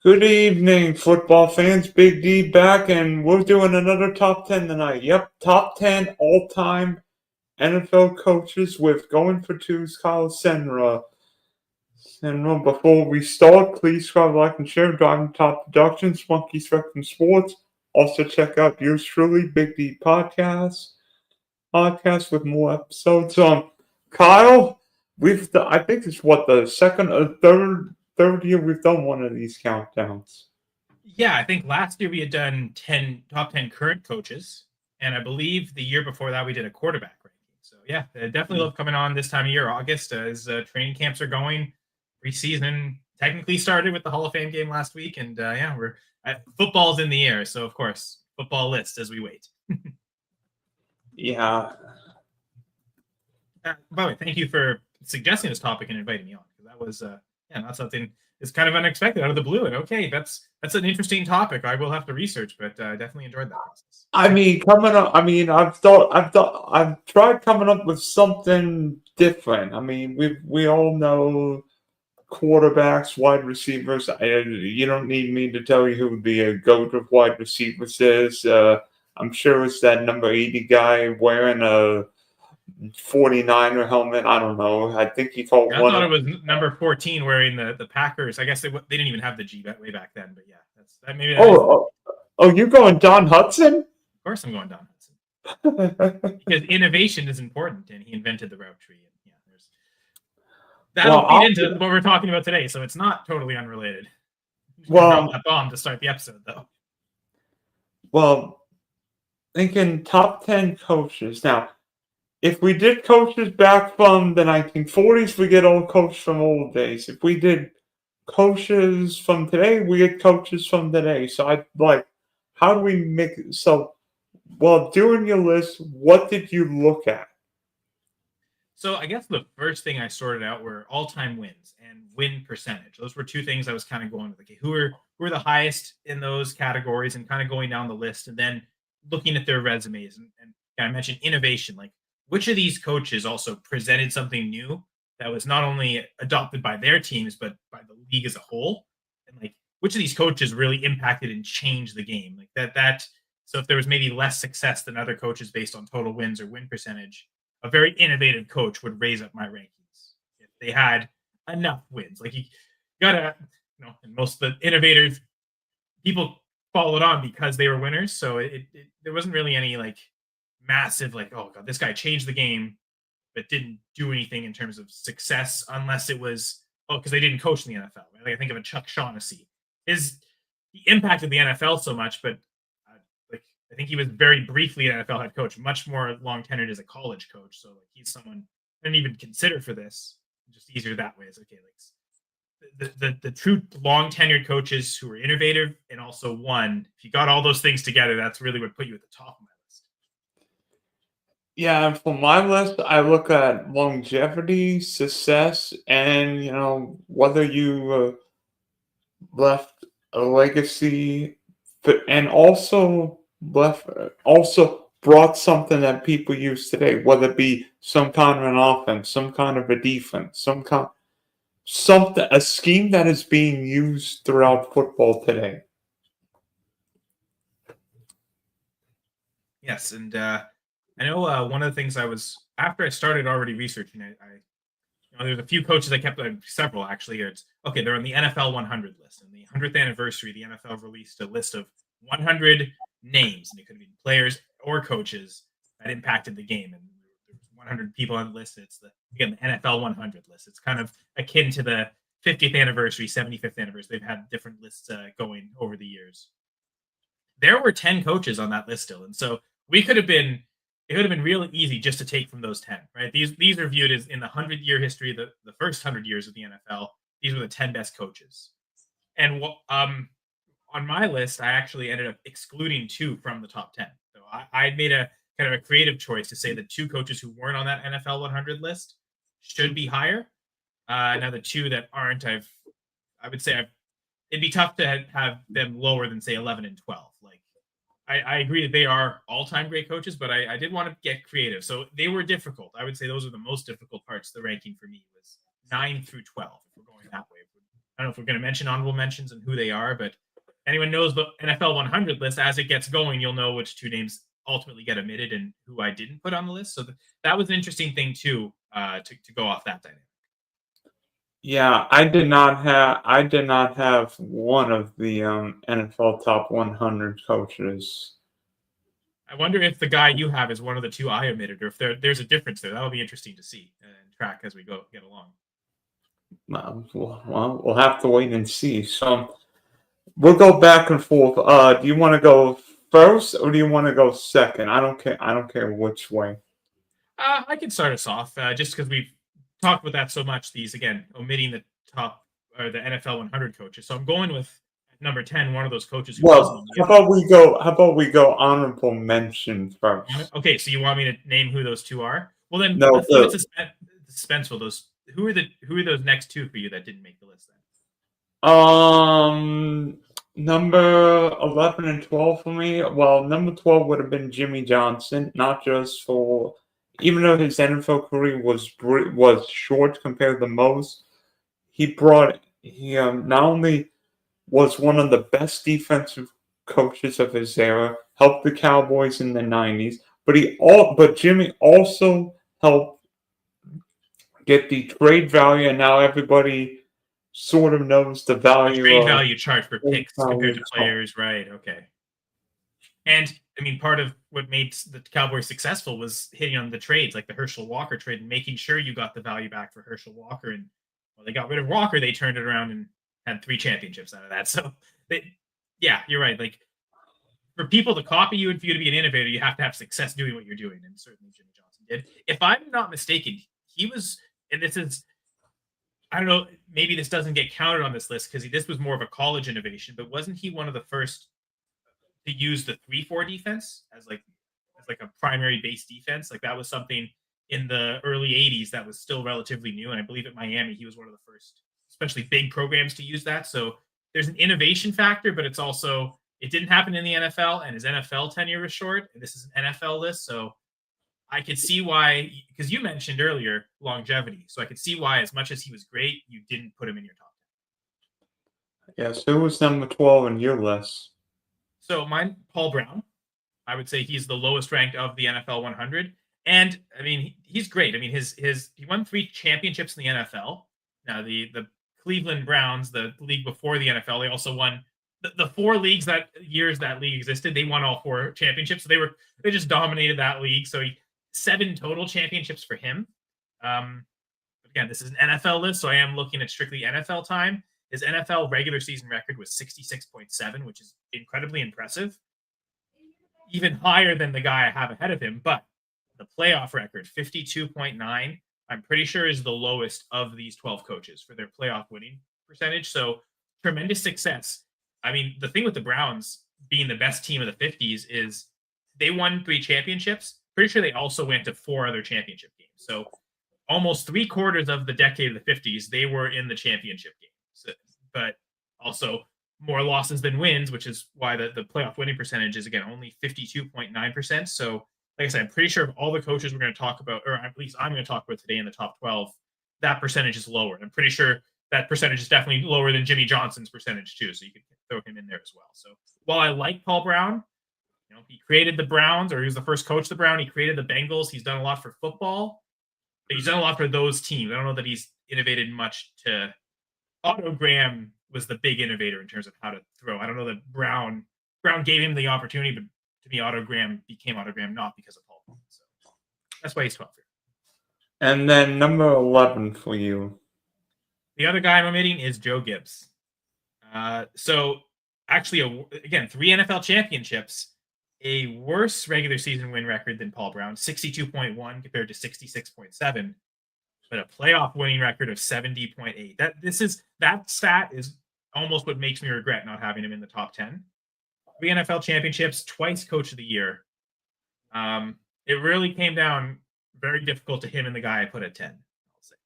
Good evening, football fans. Big D back, and we're doing another top 10 tonight. Yep, top 10 all time NFL coaches with going for twos, Kyle Senra. And before we start, please subscribe, like, and share. Driving Top Productions, Monkey Spectrum Sports. Also, check out yours truly, Big D podcast with more episodes. Kyle, I think it's the second or third year we've done one of these countdowns. Yeah, I think last year we had done top 10 current coaches, and I believe the year before that we did a quarterback ranking. So yeah, definitely love coming on this time of year, August, as training camps are going. Preseason technically started with the Hall of Fame game last week, and we're football's in the air, so of course football list as we wait. Yeah. By the way, thank you for suggesting this topic and inviting me on, because that was not something. It's kind of unexpected out of the blue, and okay, that's an interesting topic. I will have to research, but I definitely enjoyed that process. I mean, I've tried coming up with something different. I mean, we all know quarterbacks, wide receivers. You don't need me to tell you who the GOAT of wide receivers is. I'm sure it's that number 80 guy wearing a 49er helmet. I don't know. I think he called I thought it was number 14 wearing the Packers. I guess they didn't even have the G way back then, but yeah, maybe. You going Don Hudson? Of course, I'm going Don Hudson because innovation is important, and he invented the route tree. And yeah, that'll feed into what we're talking about today, so it's not totally unrelated. Drop that bomb to start the episode, though. Well, thinking top 10 coaches now. If we did coaches back from the 1940s, we get old coaches from old days. If we did coaches from today, we get coaches from today. So how do we make it? So while doing your list, what did you look at? So I guess the first thing I sorted out were all-time wins and win percentage. Those were two things I was kind of going with. Okay, who are the highest in those categories, and kind of going down the list, and then looking at their resumes. And I mentioned innovation, like which of these coaches also presented something new that was not only adopted by their teams, but by the league as a whole? And like, which of these coaches really impacted and changed the game? Like that. So if there was maybe less success than other coaches based on total wins or win percentage, a very innovative coach would raise up my rankings if they had enough wins. Like you gotta, and most of the innovators, people followed on because they were winners. So there wasn't really any like massive, like, oh god, this guy changed the game, but didn't do anything in terms of success, unless it was because they didn't coach in the NFL. Right? Like I think of a Chuck Shaughnessy. He impacted the NFL so much, but I think he was very briefly an NFL head coach, much more long tenured as a college coach. So like he's someone I didn't even consider for this. Just easier that way. It's okay. Like the true long tenured coaches who were innovative and also won. If you got all those things together, that's really what put you at the top of my list. Yeah, for my list, I look at longevity, success, and whether you left a legacy, and also brought something that people use today, whether it be some kind of an offense, some kind of a defense, a scheme that is being used throughout football today. Yes, and I know one of the things after I started already researching it, there's a few coaches I kept, several actually. They're on the NFL 100 list, and the 100th anniversary, the NFL released a list of 100 names, and it could have been players or coaches that impacted the game. And there's 100 people on the list. It's the NFL 100 list. It's kind of akin to the 50th anniversary, 75th anniversary. They've had different lists going over the years. There were 10 coaches on that list still, and so it could have been really easy just to take from those 10, right? These are viewed as in the 100-year history, the first 100 years of the NFL. These were the 10 best coaches. And on my list, I actually ended up excluding 2 from the top 10. So I made a kind of a creative choice to say the 2 coaches who weren't on that NFL 100 list should be higher. Now the 2 that aren't, I would say it'd be tough to have them lower than say 11 and 12. Like I agree that they are all-time great coaches, but I did want to get creative. So they were difficult. I would say those are the most difficult parts of the ranking for me, was 9 through 12, if we're going that way. don't know if we're going to mention honorable mentions and who they are, but anyone knows the NFL 100 list, as it gets going, you'll know which two names ultimately get omitted and who I didn't put on the list. So that was an interesting thing too, to go off that dynamic. Yeah, I did not have one of the NFL top 100 coaches. I wonder if the guy you have is one of the two I omitted, or if there's a difference there. That'll be interesting to see and track as we get along. We'll have to wait and see. So we'll go back and forth. Do you want to go first or do you want to go second? I don't care. I don't care which way. I can start us off just because we've talked about that so much. These again, omitting the top or the NFL 100 coaches. So I'm going with number 10, one of those coaches who wasn't Well, on how the about we go? How about we go honorable mention first? Okay, so you want me to name who those two are? Well, then No, let's leave it suspenseful. Those who are those next two for you that didn't make the list? Then number 11 and 12 for me. Well, number 12 would have been Jimmy Johnson, not just for, even though his NFL career was short compared to most, he not only was one of the best defensive coaches of his era, helped the Cowboys in the 90s, but Jimmy also helped get the trade value, and now everybody sort of knows the value trade of value chart for trade picks compared value. to players, right? Okay. And I mean, part of what made the Cowboys successful was hitting on the trades, like the Herschel Walker trade, and making sure you got the value back for Herschel Walker. And when they got rid of Walker, they turned it around and had 3 championships out of that. So, yeah, you're right. Like for people to copy you and for you to be an innovator, you have to have success doing what you're doing, and certainly Jimmy Johnson did. If I'm not mistaken, he was, and this is, I don't know, maybe this doesn't get counted on this list because this was more of a college innovation, but wasn't he one of the first to use the 3-4 defense as like a primary base defense? Like that was something in the early 80s that was still relatively new, and I believe at Miami he was one of the first, especially big programs, to use that. So there's an innovation factor, but it's also, it didn't happen in the NFL, and his NFL tenure was short, and this is an NFL list. So I could see why, because you mentioned earlier longevity, so I could see why, as much as he was great, you didn't put him in your top 10. Yes, who was number 12 in your list? So mine, Paul Brown. I would say he's the lowest ranked of the NFL 100, and I mean he's great. I mean he won 3 championships in the NFL. Now the Cleveland Browns, the league before the NFL, they also won the 4 leagues that years that league existed. They won all 4 championships. So they just dominated that league. So 7 total championships for him. But again, this is an NFL list, so I am looking at strictly NFL time. His NFL regular season record was 66.7, which is incredibly impressive. Even higher than the guy I have ahead of him, but the playoff record, 52.9, I'm pretty sure is the lowest of these 12 coaches for their playoff winning percentage. So tremendous success. I mean, the thing with the Browns being the best team of the 50s is they won 3 championships. Pretty sure they also went to 4 other championship games. So almost 3/4 of the decade of the 50s, they were in the championship game. So, but also more losses than wins, which is why the playoff winning percentage is, again, only 52.9%. So, like I said, I'm pretty sure of all the coaches we're going to talk about, or at least I'm going to talk about today in the top 12, that percentage is lower. And I'm pretty sure that percentage is definitely lower than Jimmy Johnson's percentage, too. So you can throw him in there as well. So while I like Paul Brown, he created the Browns, or he was the first coach of the Brown. He created the Bengals. He's done a lot for football. But he's done a lot for those teams. I don't know that he's innovated much to Otto Graham was the big innovator in terms of how to throw. I don't know that Brown gave him the opportunity, but to me, Otto Graham became Otto Graham not because of Paul. So that's why he's 12 here. And then number 11 for you. The other guy I'm omitting is Joe Gibbs. So actually, again, 3 NFL championships, a worse regular season win record than Paul Brown, 62.1 compared to 66.7. But a playoff winning record of 70.8. That stat is almost what makes me regret not having him in the top 10. 3 NFL championships, twice coach of the year. It really came down very difficult to him and the guy I put at 10. I'll say.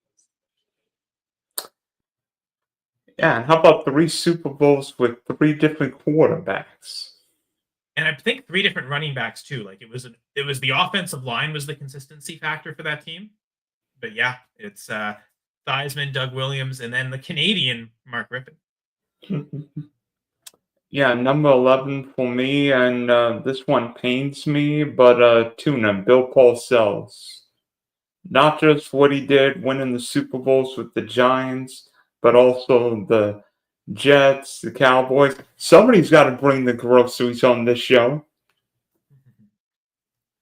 Yeah, and how about 3 Super Bowls with 3 different quarterbacks? And I think 3 different running backs too. Like it was the offensive line was the consistency factor for that team. But yeah, it's Theismann, Doug Williams, and then the Canadian Mark Rippon. Yeah, number 11 for me, and this one pains me, but Tuna, Bill Parcells. Not just what he did winning the Super Bowls with the Giants, but also the Jets, the Cowboys. Somebody's got to bring the groceries on this show.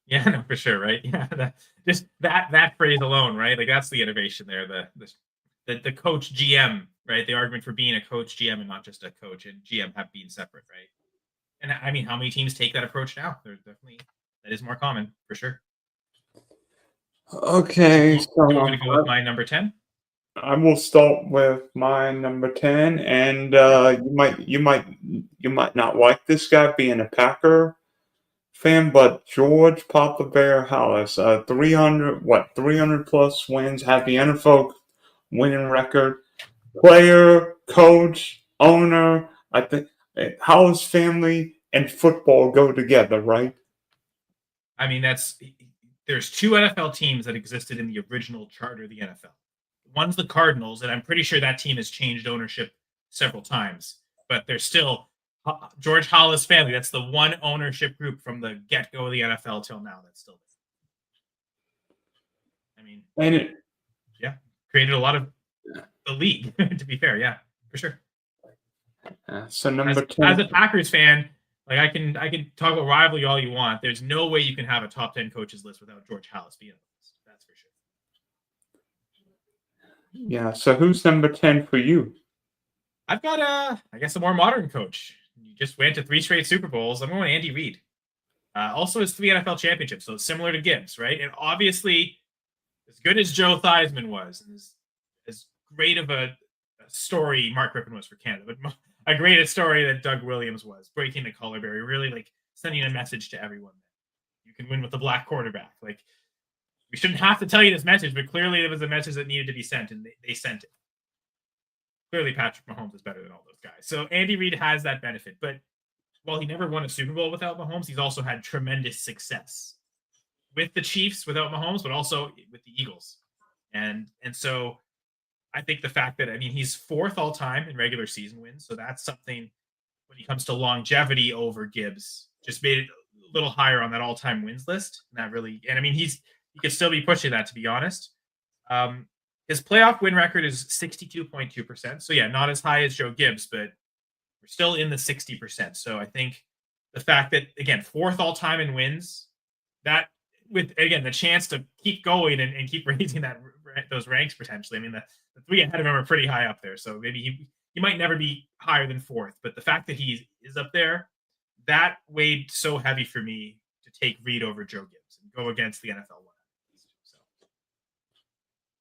Yeah, no, for sure, right? Yeah, just that phrase alone, right? Like that's the innovation there. The coach GM, right? The argument for being a coach GM and not just a coach and GM have been separate, right? And I mean, how many teams take that approach now? There's definitely that is more common for sure. Okay, Do you want me to go with my number 10? I will start with my number 10, and you might not like this guy being a Packer fan, but George Papa Bear Hollis, 300 plus wins, had the NFL winning record, player, coach, owner. I think Hollis family and football go together, right? I mean, there's two NFL teams that existed in the original charter of the NFL. One's the Cardinals, and I'm pretty sure that team has changed ownership several times, but there's still George Hollis family. That's the one ownership group from the get-go of the NFL till now that's still there. I mean, yeah, created a lot of the league. To be fair, yeah, for sure. So number 10, as a Packers fan, like I can talk about rivalry all you want. There's no way you can have a top 10 coaches list without George Hollis being on the list. That's for sure. Yeah. So who's number 10 for you? I've got I guess a more modern coach. He just went to 3 straight Super Bowls. I'm going Andy Reid. Also has 3 NFL championships, so it's similar to Gibbs, right? And obviously, as good as Joe Theismann was, and as great of a story Mark Rippon was for Canada, but a great story that Doug Williams was, breaking the color barrier, really like sending a message to everyone that you can win with the black quarterback. Like, we shouldn't have to tell you this message, but clearly it was a message that needed to be sent, and they sent it. Clearly, Patrick Mahomes is better than all those guys. So Andy Reid has that benefit. But while he never won a Super Bowl without Mahomes, he's also had tremendous success with the Chiefs without Mahomes, but also with the Eagles. And so I think the fact that, I mean, he's 4th all time in regular season wins. So that's something when it comes to longevity over Gibbs, just made it a little higher on that all time wins list. And that really, and I mean, he could still be pushing that, to be honest. His playoff win record is 62.2%. So yeah, not as high as Joe Gibbs, but we're still in the 60%. So I think the fact that, again, 4th all time in wins, that with, again, the chance to keep going and keep raising those ranks potentially. I mean, the 3 ahead of him are pretty high up there. So maybe he might never be higher than 4th, but the fact that he is up there, that weighed so heavy for me to take Reid over Joe Gibbs and go against the NFL one.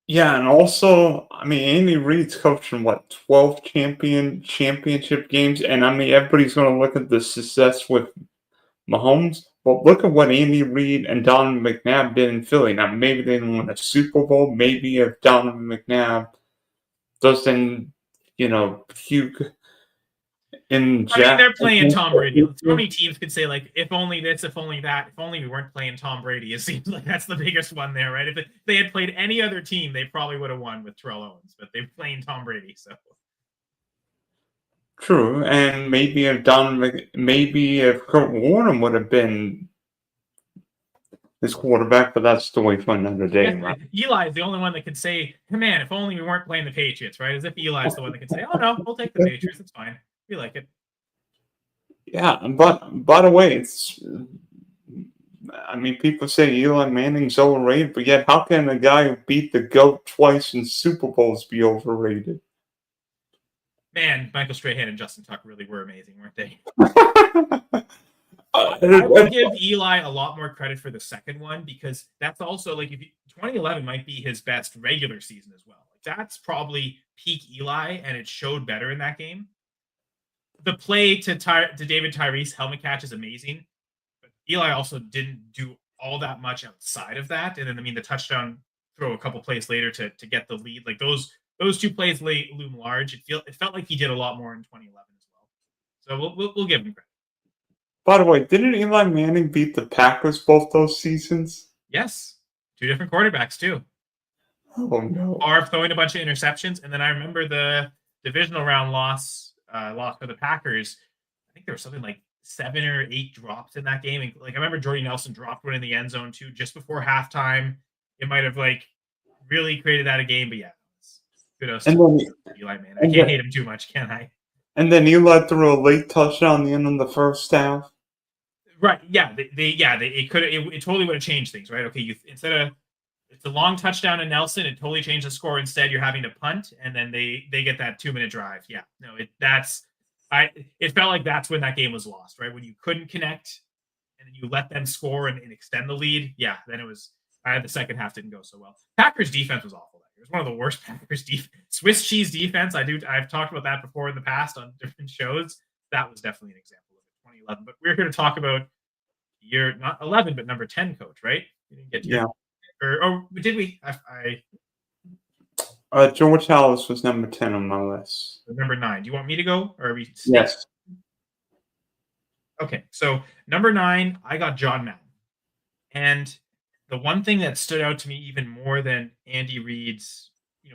Yeah, and also, I mean, Andy Reid's coaching 12 championship games, and I mean, everybody's going to look at the success with Mahomes, but look at what Andy Reid and Donovan McNabb did in Philly. Now, maybe they didn't win a Super Bowl. Maybe if Donovan McNabb doesn't, puke in I mean, they're playing Tom Brady. So many teams could say, like, if only this, if only that, if only we weren't playing Tom Brady. It seems like that's the biggest one there, right? If they had played any other team, they probably would have won with Terrell Owens, but they're playing Tom Brady, so. True, and maybe if Kurt Warner would have been his quarterback, but that's story for another day. Yeah, right? Eli is the only one that can say, man, if only we weren't playing the Patriots, right? As if Eli's the one that can say, oh, no, we'll take the Patriots. It's fine. We like it. Yeah, but by the way, I mean, people say Eli Manning's overrated, but yet how can a guy who beat the GOAT twice in Super Bowls be overrated? Man, Michael Strahan and Justin Tuck really were amazing, weren't they? I would give Eli a lot more credit for the second one, because that's also, like, 2011 might be his best regular season as well. Like, that's probably peak Eli, and it showed better in that game. The play to David Tyree's helmet catch is amazing, but Eli also didn't do all that much outside of that. And then, I mean, the touchdown throw a couple plays later to get the lead, like those 2 plays loom large. It felt like he did a lot more in 2011 as well. So we'll give him credit. By the way, didn't Eli Manning beat the Packers both those seasons? Yes, 2 different quarterbacks too. Oh no. Favre throwing a bunch of interceptions, and then I remember the divisional round loss for the Packers. I think there was something like 7 or 8 drops in that game. And, like I remember Jordy Nelson dropped one in the end zone too, just before halftime. It might have like really created that a game, but yeah, kudos And to then Eli, man. I and can't then, hate him too much, can I? and then Eli threw a late touchdown at the end of the first half. Right? Yeah, it could it totally would have changed things, right? Okay, you instead of it's a long touchdown to Nelson, it totally changed the score. Instead, you're having to punt, and then they get that 2-minute drive. Yeah, no, it felt like that's when that game was lost, right? When you couldn't connect, and then you let them score and extend the lead. Yeah, then it was. The second half didn't go so well. Packers defense was awful. It was one of the worst Packers Swiss cheese defense. I've talked about that before in the past on different shows. That was definitely an example of it. 2011. But we're here to talk about year not 11, but number 10 coach, right? We didn't get to Yeah. or did we? George Hallis was number 10 on my list. Number 9. Do you want me to go, or are we? Yes. Okay, so number 9, I got John Madden, and the one thing that stood out to me even more than Andy Reid's,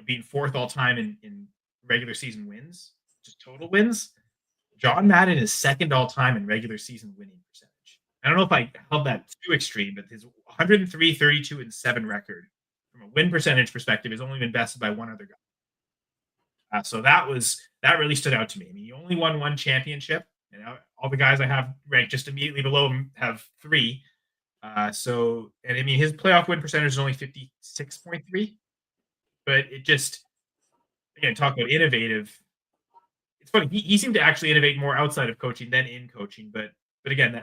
being 4th all time in regular season wins, just total wins. John Madden is 2nd all time in regular season winning percentage. I don't know if I held that too extreme, but his 103, 32, and 7 record from a win percentage perspective has only been bested by one other guy. So that really stood out to me. I mean, he only won 1 championship, and all the guys I have ranked just immediately below him have 3. And I mean, his playoff win percentage is only 56.3, but it just, again, talk about innovative. It's funny. He seemed to actually innovate more outside of coaching than in coaching, but again,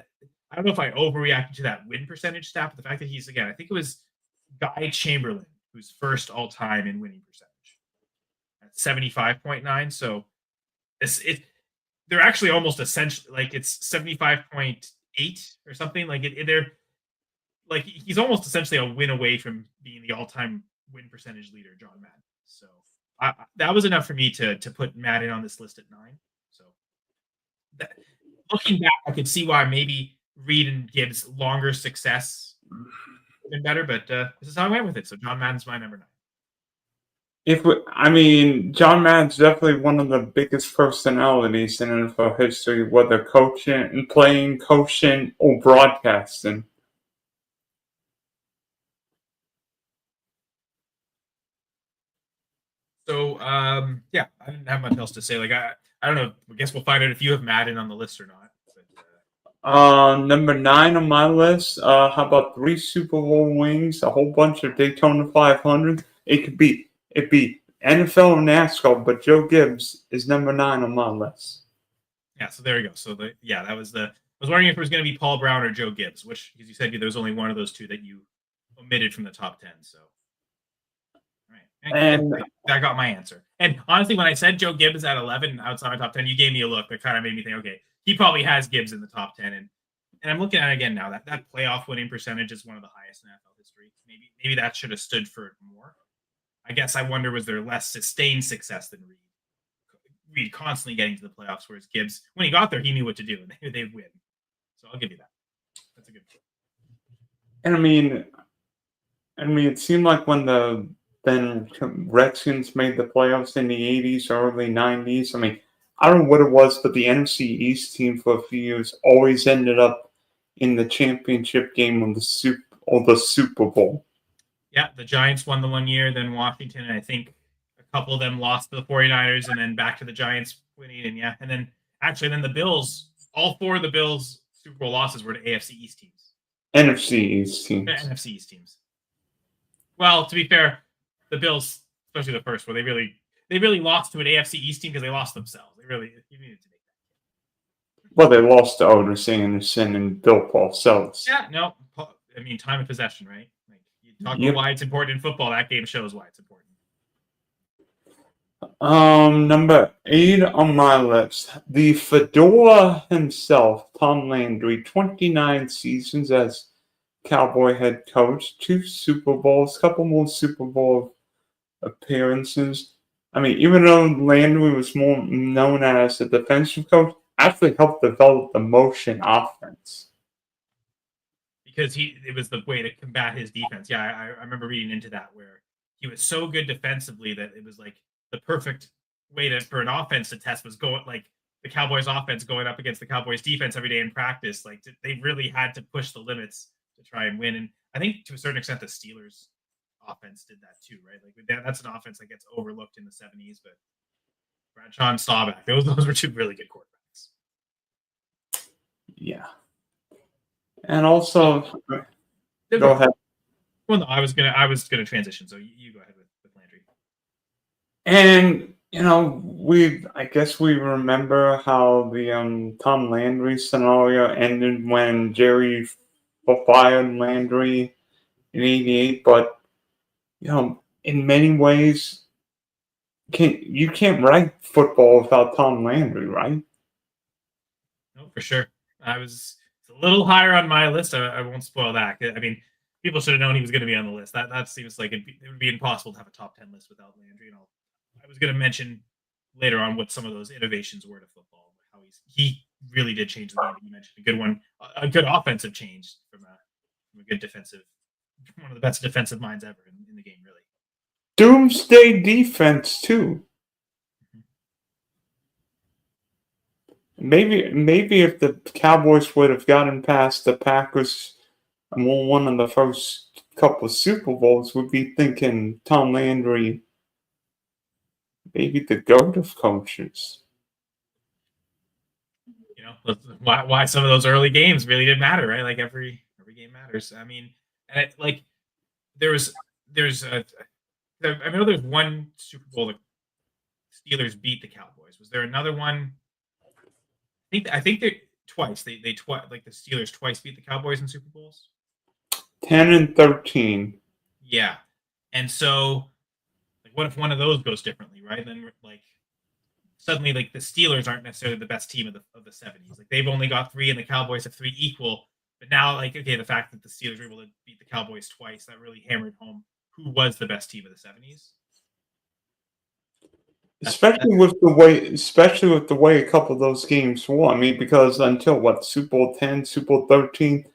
I don't know if I overreacted to that win percentage stat, but the fact that he's, again, I think it was Guy Chamberlain who's 1st all time in winning percentage at 75.9. So they're actually almost essentially like it's 75.8 or something. Like they're like he's almost essentially a win away from being the all-time win percentage leader, John Madden. So that was enough for me to put Madden on this list at 9. So looking back, I could see why maybe Reid and Gibbs' longer success would have been better, but this is how I went with it. So John Madden's my number 9. John Madden's definitely one of the biggest personalities in NFL history, whether coaching, playing, coaching, or broadcasting. So yeah, I didn't have much else to say. Like I don't know. I guess we'll find out if you have Madden on the list or not. But, Number 9 on my list. How about 3 Super Bowl wins, a whole bunch of Daytona 500? It'd be NFL or NASCAR, but Joe Gibbs is number 9 on my list. Yeah, so there you go. So that was I was wondering if it was going to be Paul Brown or Joe Gibbs, which, because you said there was only one of those two that you omitted from the top 10. So, all right, And that got my answer. And honestly, when I said Joe Gibbs at 11 outside my top 10, you gave me a look that kind of made me think, okay, he probably has Gibbs in the top 10. And I'm looking at it again now. That playoff winning percentage is one of the highest in NFL history. Maybe that should have stood for it more. I guess I wonder, was there less sustained success than Reid? Reid constantly getting to the playoffs, whereas Gibbs, when he got there, he knew what to do, and they'd win. So I'll give you that. That's a good point. And it seemed like when the then Redskins made the playoffs in the 80s, early 90s. I don't know what it was, but the NFC East team for a few years always ended up in the championship game of the Super Bowl. Yeah, the Giants won the one year, then Washington, and I think a couple of them lost to the 49ers, and then back to the Giants winning, and then the Bills, all 4 of the Bills Super Bowl losses were to AFC East teams. NFC East teams. NFC East teams. Well, to be fair, the Bills, especially the first one, they really lost to an AFC East team because they lost themselves. You needed to make that. Well, they lost to Otis Anderson and Bill Parcells. Yeah, no, I mean, time of possession, right? Like, you talk about why it's important in football. That game shows why it's important. Number 8 on my list, the Fedora himself, Tom Landry, 29 seasons as Cowboy head coach, 2 Super Bowls, couple more Super Bowl appearances. Even though Landry was more known as a defensive coach, actually helped develop the motion offense. Because it was the way to combat his defense. Yeah, I remember reading into that, where he was so good defensively that it was like the perfect way for an offense to test was going like the Cowboys offense going up against the Cowboys defense every day in practice. Like they really had to push the limits to try and win. And I think to a certain extent, the Steelers offense did that too, right? Like that's an offense that gets overlooked in the 70s, but Bradshaw and Staubach, those were two really good quarterbacks. Yeah. And also, go ahead. Well, no, I was gonna transition, so you go ahead with Landry. And I guess we remember how the Tom Landry scenario ended when Jerry fired Landry in '88. But in many ways, you can't write football without Tom Landry, right? No, for sure. It's a little higher on my list. I won't spoil that. I mean, people should have known he was going to be on the list. That seems like it would be impossible to have a top 10 list without Landry. And I was going to mention later on what some of those innovations were to football. How he really did change the game. You mentioned a good one, a good offensive change from a good defensive, one of the best defensive minds ever in the game, really. Doomsday defense too. Maybe if the Cowboys would have gotten past the Packers and won one of the first couple of Super Bowls, we'd be thinking Tom Landry, maybe the GOAT of coaches. Why some of those early games really did matter, right? Like every game matters. I mean, and there's I know there's one Super Bowl the Steelers beat the Cowboys. Was there another one? I think they twice. They like the Steelers twice beat the Cowboys in Super Bowls. 10 and 13. Yeah, and so like, what if one of those goes differently, right? Then like suddenly like the Steelers aren't necessarily the best team of the 70s. Like they've only got 3 and the Cowboys have 3 equal. But now like okay, the fact that the Steelers were able to beat the Cowboys twice, that really hammered home who was the best team of the 70s. Especially with the way a couple of those games were. I mean, because until Super Bowl 10, Super Bowl 13,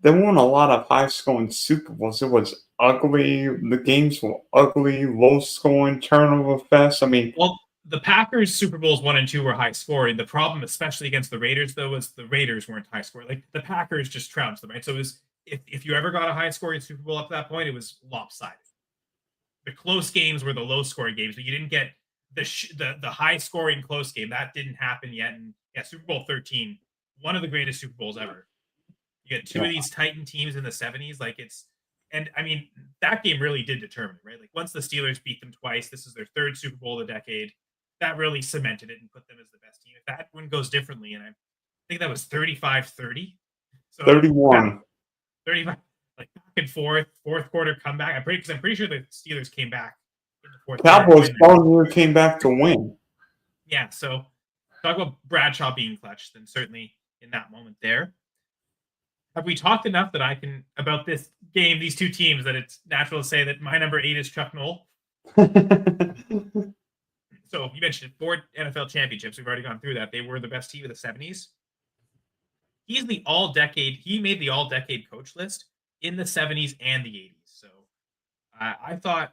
there weren't a lot of high scoring Super Bowls. It was ugly. The games were ugly, low scoring, turnover fest. I mean, well, the Packers Super Bowls 1 and 2 were high scoring. The problem, especially against the Raiders, though, was the Raiders weren't high scoring. Like the Packers just trounced them, right? So it was if you ever got a high scoring Super Bowl up to that point, it was lopsided. The close games were the low scoring games, but you didn't get the high scoring close game. That didn't happen yet. And yeah, Super Bowl 13, one of the greatest Super Bowls ever. You get two of these Titan teams in the 70s. And I mean, that game really did determine it, right? Like once the Steelers beat them twice, this is their 3rd Super Bowl of the decade. That really cemented it and put them as the best team. If that one goes differently, and I think that was 35-30. So 31. 35, like back and forth, fourth quarter comeback. I'm pretty sure the Steelers came back in the fourth Cowboys following came back to win. Yeah, so talk about Bradshaw being clutch, then certainly in that moment there. Have we talked enough about this game, these two teams, that it's natural to say that my number 8 is Chuck Noll? So you mentioned 4 NFL championships. We've already gone through that. They were the best team of the 70s. He made the all-decade coach list in the 70s and the 80s. So I thought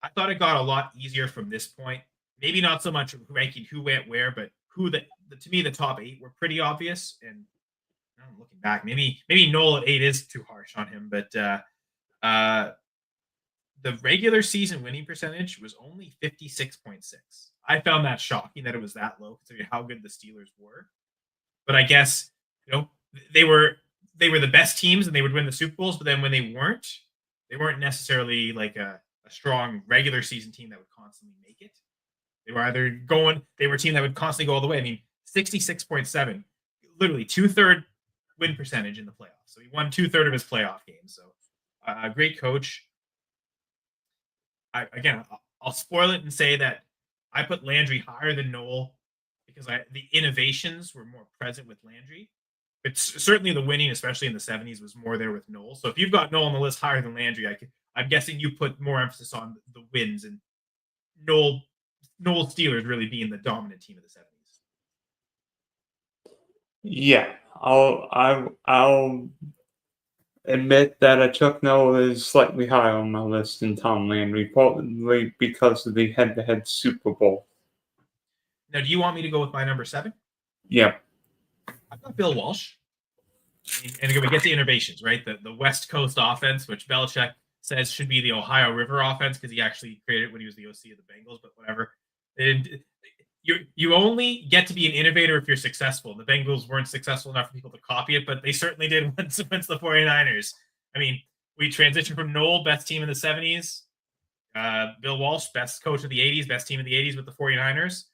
it got a lot easier from this point. Maybe not so much ranking who went where, but to me the top 8 were pretty obvious. And I'm looking back, maybe Noll at 8 is too harsh on him, but the regular season winning percentage was only 56.6. I found that shocking that it was that low considering how good the Steelers were. But I guess they were the best teams and they would win the Super Bowls. But then when they weren't necessarily like a strong regular season team that would constantly make it. They were a team that would constantly go all the way. I mean, 66.7, literally 2/3 win percentage in the playoffs. So he won 2/3 of his playoff games. So a great coach. I'll spoil it and say that I put Landry higher than Noll because the innovations were more present with Landry. But certainly the winning, especially in the 70s, was more there with Noll. So if you've got Noll on the list higher than Landry, I'm guessing you put more emphasis on the wins and Noll Steelers really being the dominant team of the 70s. Yeah, I'll admit that Chuck Noll is slightly higher on my list than Tom Landry, probably because of the head-to-head Super Bowl. Now, do you want me to go with my number 7? Yeah. I've got Bill Walsh. And again, we get to innovations, right? The West Coast offense, which Belichick says should be the Ohio River offense because he actually created it when he was the OC of the Bengals, but whatever. And you only get to be an innovator if you're successful. The Bengals weren't successful enough for people to copy it, but they certainly did once the 49ers. I mean, we transitioned from Noel, best team in the 70s, Bill Walsh, best coach of the 80s, best team of the 80s with the 49ers.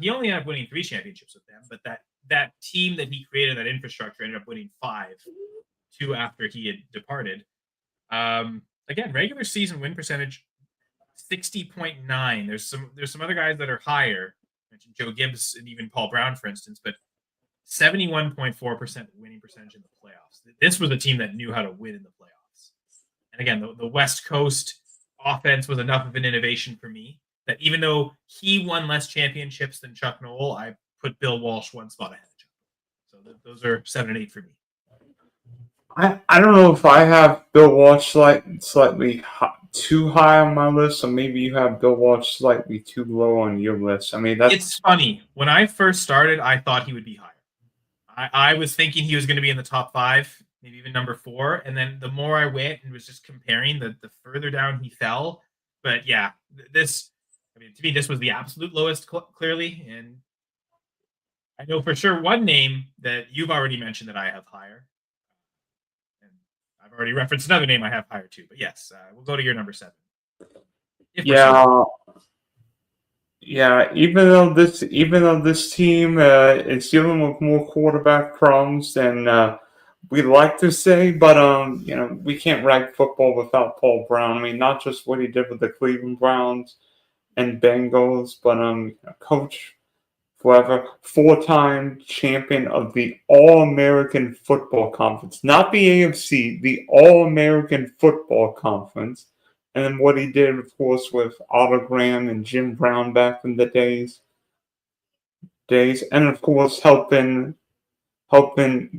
He only ended up winning 3 championships with them, but that team that he created, that infrastructure, ended up winning 5, 2 after he had departed. Again, regular season win percentage 60.9. There's some other guys that are higher. I mentioned Joe Gibbs and even Paul Brown, for instance, but 71.4% winning percentage in the playoffs. This was a team that knew how to win in the playoffs. And again, the West Coast offense was enough of an innovation for me that even though he won less championships than Chuck Noll, I put Bill Walsh one spot ahead of Chuck Noll. So those are 7 and 8 for me. I don't know if I have Bill Walsh slightly too high on my list, or maybe you have Bill Walsh slightly too low on your list. I mean, it's funny. When I first started, I thought he would be higher. I was thinking he was going to be in the top 5, maybe even number 4. And then the more I went and was just comparing, the further down he fell. But yeah, to me, this was the absolute lowest, clearly. And I know for sure one name that you've already mentioned that I have higher. And I've already referenced another name I have higher too. But yes, we'll go to your number 7. Yeah, even though this team is dealing with more quarterback problems than we like to say, but we can't rank football without Paul Brown. I mean, not just what he did with the Cleveland Browns and Bengals, but coach forever, 4-time champion of the All-American Football Conference, not the AFC, the All-American Football Conference. And then what he did, of course, with Otto Graham and Jim Brown back in the days, and of course helping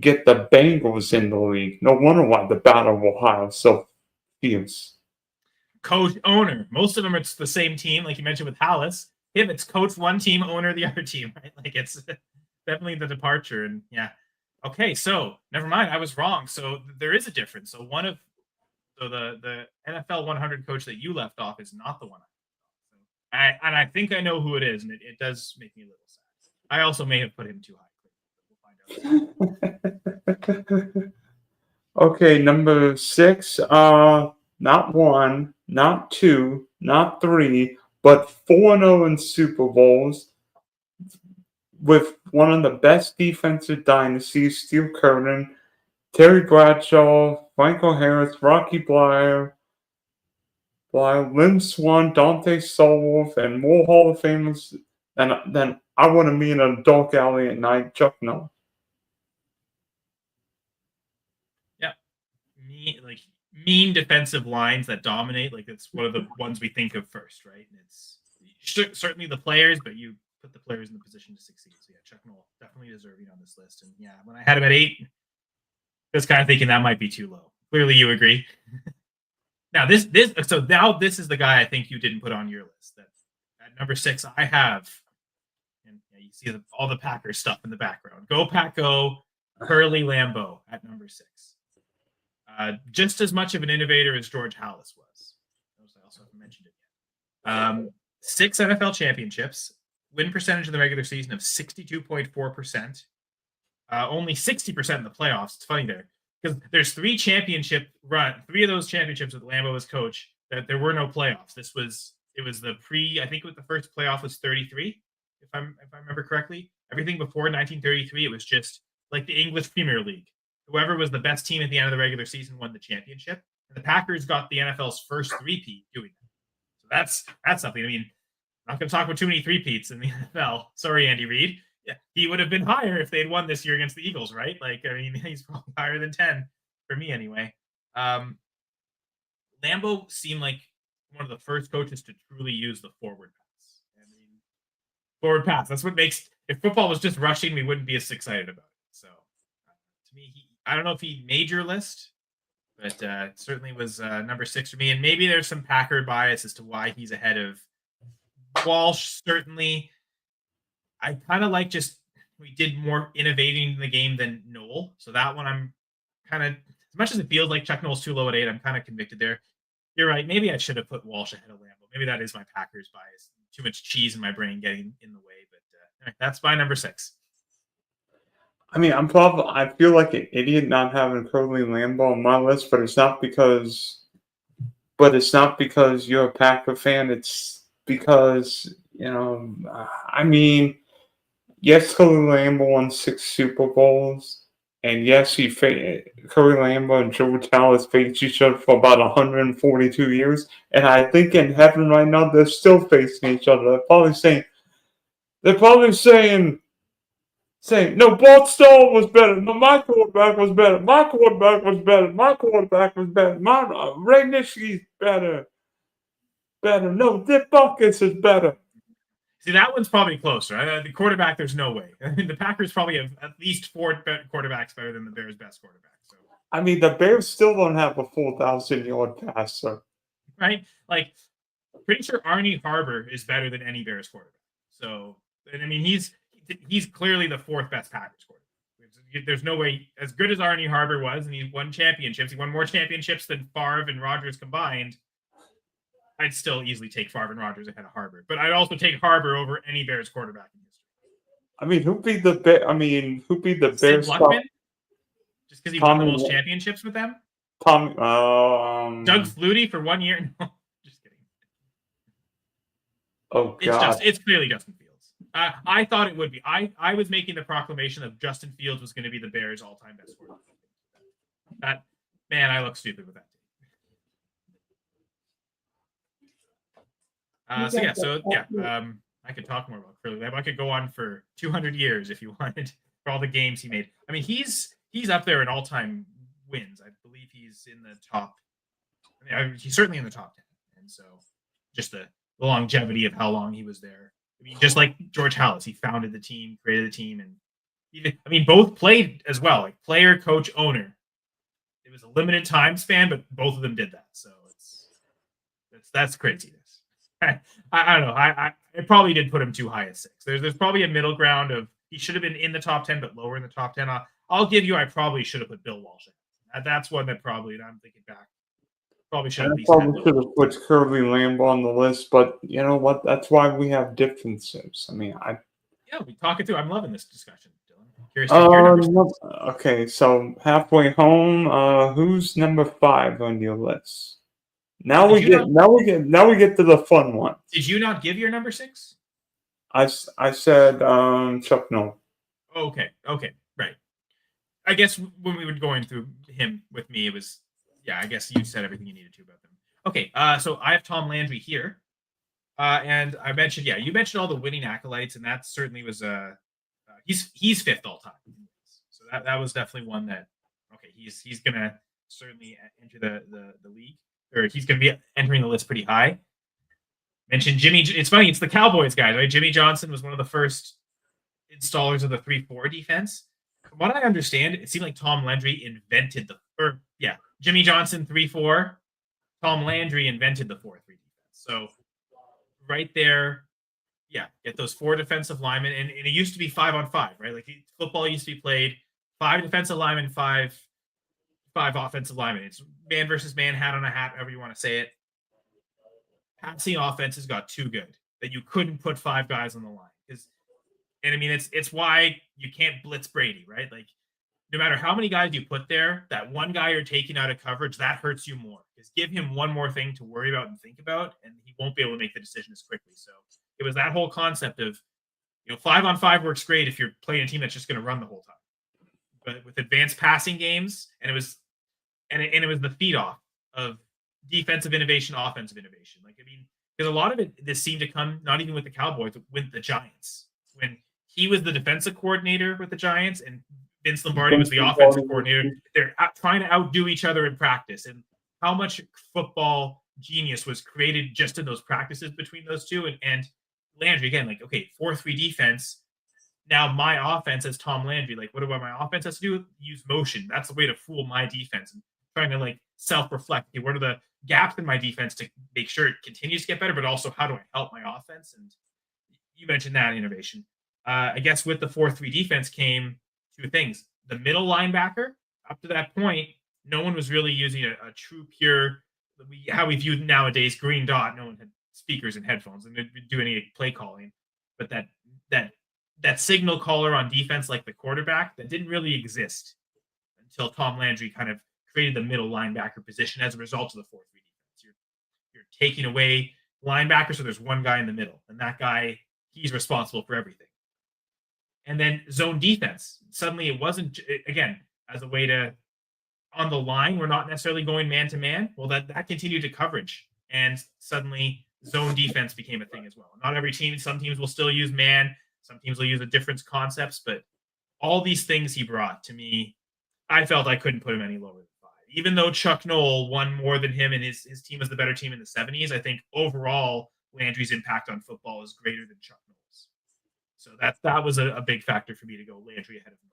get the Bengals in the league. No wonder why the Battle of Ohio is so fierce. Coach, owner. Most of them it's the same team, like you mentioned with Hallis. Him, it's coach one team, owner the other team, right? Like it's definitely the departure. And yeah. Okay, so never mind. I was wrong. So there is a difference. So the NFL 100 coach that you left off is not the one I think I know who it is, and it does make me a little sad. I also may have put him too high. We'll find out. Okay, number 6. Not 1, not 2, not 3, but 4-0 in Super Bowls with one of the best defensive dynasties: Steve Curtin, Terry Bradshaw, Franco Harris, Rocky Bleier, Lynn Swann, Dante Stallworth, and more Hall of Famers than I want to meet in a dark alley at night. Chuck Noll. Yeah, mean defensive lines that dominate. Like it's one of the ones we think of first, right? And it's certainly the players, but you put the players in the position to succeed. So yeah, Chuck Noll definitely deserving on this list. And yeah, when I had him at 8, I was kind of thinking that might be too low. Clearly, you agree. Now this is the guy I think you didn't put on your list. That at number 6 I have, and yeah, you see all the Packers stuff in the background. Go Pack Go, Curly Lambeau at number 6. Just as much of an innovator as George Halas was. I also haven't mentioned it yet. 6 NFL championships, win percentage in the regular season of 62.4%. Only 60% in the playoffs. It's funny there because there's 3 of those championships with Lambeau as coach that there were no playoffs. It was the I think the first playoff was 33, if I remember correctly. Everything before 1933, it was just like the English Premier League. Whoever was the best team at the end of the regular season won the championship. And the Packers got the NFL's first 3-peat doing that. So that's something. I mean, I'm not going to talk about too many 3-peats in the NFL. Sorry, Andy Reid. Yeah, he would have been higher if they'd won this year against the Eagles, right? Like, I mean, he's probably higher than 10 for me anyway. Lambeau seemed like one of the first coaches to truly use the forward pass. I mean, forward pass. That's what makes. If football was just rushing, we wouldn't be as excited about it. So, to me, I don't know if he made your list, but it certainly was number 6 for me. And maybe there's some Packer bias as to why he's ahead of Walsh. Certainly, I kind of like just we did more innovating in the game than Noel. So that one I'm kind of, as much as it feels like Chuck Noel's too low at 8, I'm kind of convicted there. You're right. Maybe I should have put Walsh ahead of Lambo. Maybe that is my Packers bias. Too much cheese in my brain getting in the way. But that's my number 6. I mean, I feel like an idiot not having Curly Lambeau on my list, but it's not because you're a Packer fan. It's because, I mean, yes, Curly Lambeau won 6 Super Bowls, and yes, Curly Lambeau and Joe Tallis faced each other for about 142 years, and I think in heaven right now they're still facing each other. They're probably saying, no, Bart Starr was better. No, my quarterback was better. My quarterback was better. My quarterback was better. Ray Nitschke's better. No, Dick Buckus is better. See, that one's probably closer. The quarterback, there's no way. I mean, the Packers probably have at least 4 quarterbacks better than the Bears' best quarterback. So, I mean, the Bears still don't have a 4,000-yard passer. Right? Like, pretty sure Arnie Harbor is better than any Bears quarterback. So, and I mean, he's clearly the 4th best Packers quarterback. There's no way, as good as Arnie Harbor was, and he won championships. He won more championships than Favre and Rodgers combined. I'd still easily take Favre and Rodgers ahead of Harbor, but I'd also take Harbor over any Bears quarterback in history. I mean, who beat the Bears? Sid Luckman, just because he won the most championships with them. Doug Flutie for 1 year. No, just kidding. Oh God, it's clearly Justin Fields. I thought it would be. I was making the proclamation of Justin Fields was going to be the Bears' all-time best quarterback. That man, I look stupid with that. I could talk more about Curly Lambeau. I could go on for 200 years if you wanted for all the games he made. I mean, he's up there in all-time wins. I believe he's in the top. He's certainly in the top 10. And so, just the longevity of how long he was there. I mean, just like George Halas, he founded the team, created the team, and both played as well, like player, coach, owner. It was a limited time span, but both of them did that. So that's craziness. I don't know. I probably did put him too high at 6. There's probably a middle ground of he should have been in the top 10, but lower in the top 10. I'll give you. I probably should have put Bill Walsh in. That's one that probably, and I'm thinking back, probably should have put Curly Lambeau on the list. But you know what? That's why we have differences. I mean, we talk it through. I'm loving this discussion, Dylan. I'm curious to hear numbers. Okay, so halfway home, who's number 5 on your list? Now we get to the fun one. Did you not give your number 6? I said Chuck Noll. Okay, right. I guess when we were going through him with me, it was I guess you said everything you needed to about them. Okay, so I have Tom Landry here, and I mentioned you mentioned all the winning acolytes, and that certainly was he's 5th all time. So that was definitely one that he's gonna certainly enter the league. Or he's going to be entering the list pretty high. Mentioned Jimmy. It's funny. It's the Cowboys guys, right? Jimmy Johnson was one of the first installers of the 3-4 defense. From what I understand, it seemed like Tom Landry invented Jimmy Johnson 3-4. Tom Landry invented the 4-3 defense. So right there, get those 4 defensive linemen, and it used to be 5-on-5, right? Like football used to be played 5 defensive linemen, 5 offensive linemen. It's man versus man, hat on a hat, however you want to say it. Passing offenses got too good that you couldn't put 5 guys on the line. It's why you can't blitz Brady, right? Like, no matter how many guys you put there, that one guy you're taking out of coverage, that hurts you more. Because give him one more thing to worry about and think about, and he won't be able to make the decision as quickly. So it was that whole concept of, 5-on-5 works great if you're playing a team that's just going to run the whole time. But with advanced passing games, and it was the feed off of defensive innovation, offensive innovation. Because a lot of this seemed to come not even with the Cowboys, but with the Giants. When he was the defensive coordinator with the Giants and Vince Lombardi was the offensive coordinator, they're trying to outdo each other in practice. And how much football genius was created just in those practices between those two. And Landry, again, 4-3 defense. Now my offense as Tom Landry, what do my offense has to do? Use motion. That's the way to fool my defense. And trying to self-reflect. Okay, what are the gaps in my defense to make sure it continues to get better, but also how do I help my offense? And you mentioned that innovation. I guess with the 4-3 defense came two things. The middle linebacker, up to that point, no one was really using a true pure, how we view nowadays, green dot. No one had speakers and headphones and didn't do any play calling. But that that signal caller on defense, like the quarterback, that didn't really exist until Tom Landry kind of created the middle linebacker position as a result of the 4-3 defense. You're taking away linebacker, so there's one guy in the middle, and that guy, he's responsible for everything. And then zone defense. Suddenly it wasn't, again, as a way to, on the line, we're not necessarily going man to man. Well, that continued to coverage. And suddenly zone defense became a thing as well. Not every team, some teams will still use man, some teams will use a different concepts, but all these things he brought to me, I felt I couldn't put him any lower than 5. Even though Chuck Noll won more than him and his team was the better team in the 70s, I think overall Landry's impact on football is greater than Chuck Noll's. So that was a big factor for me to go Landry ahead of Noll.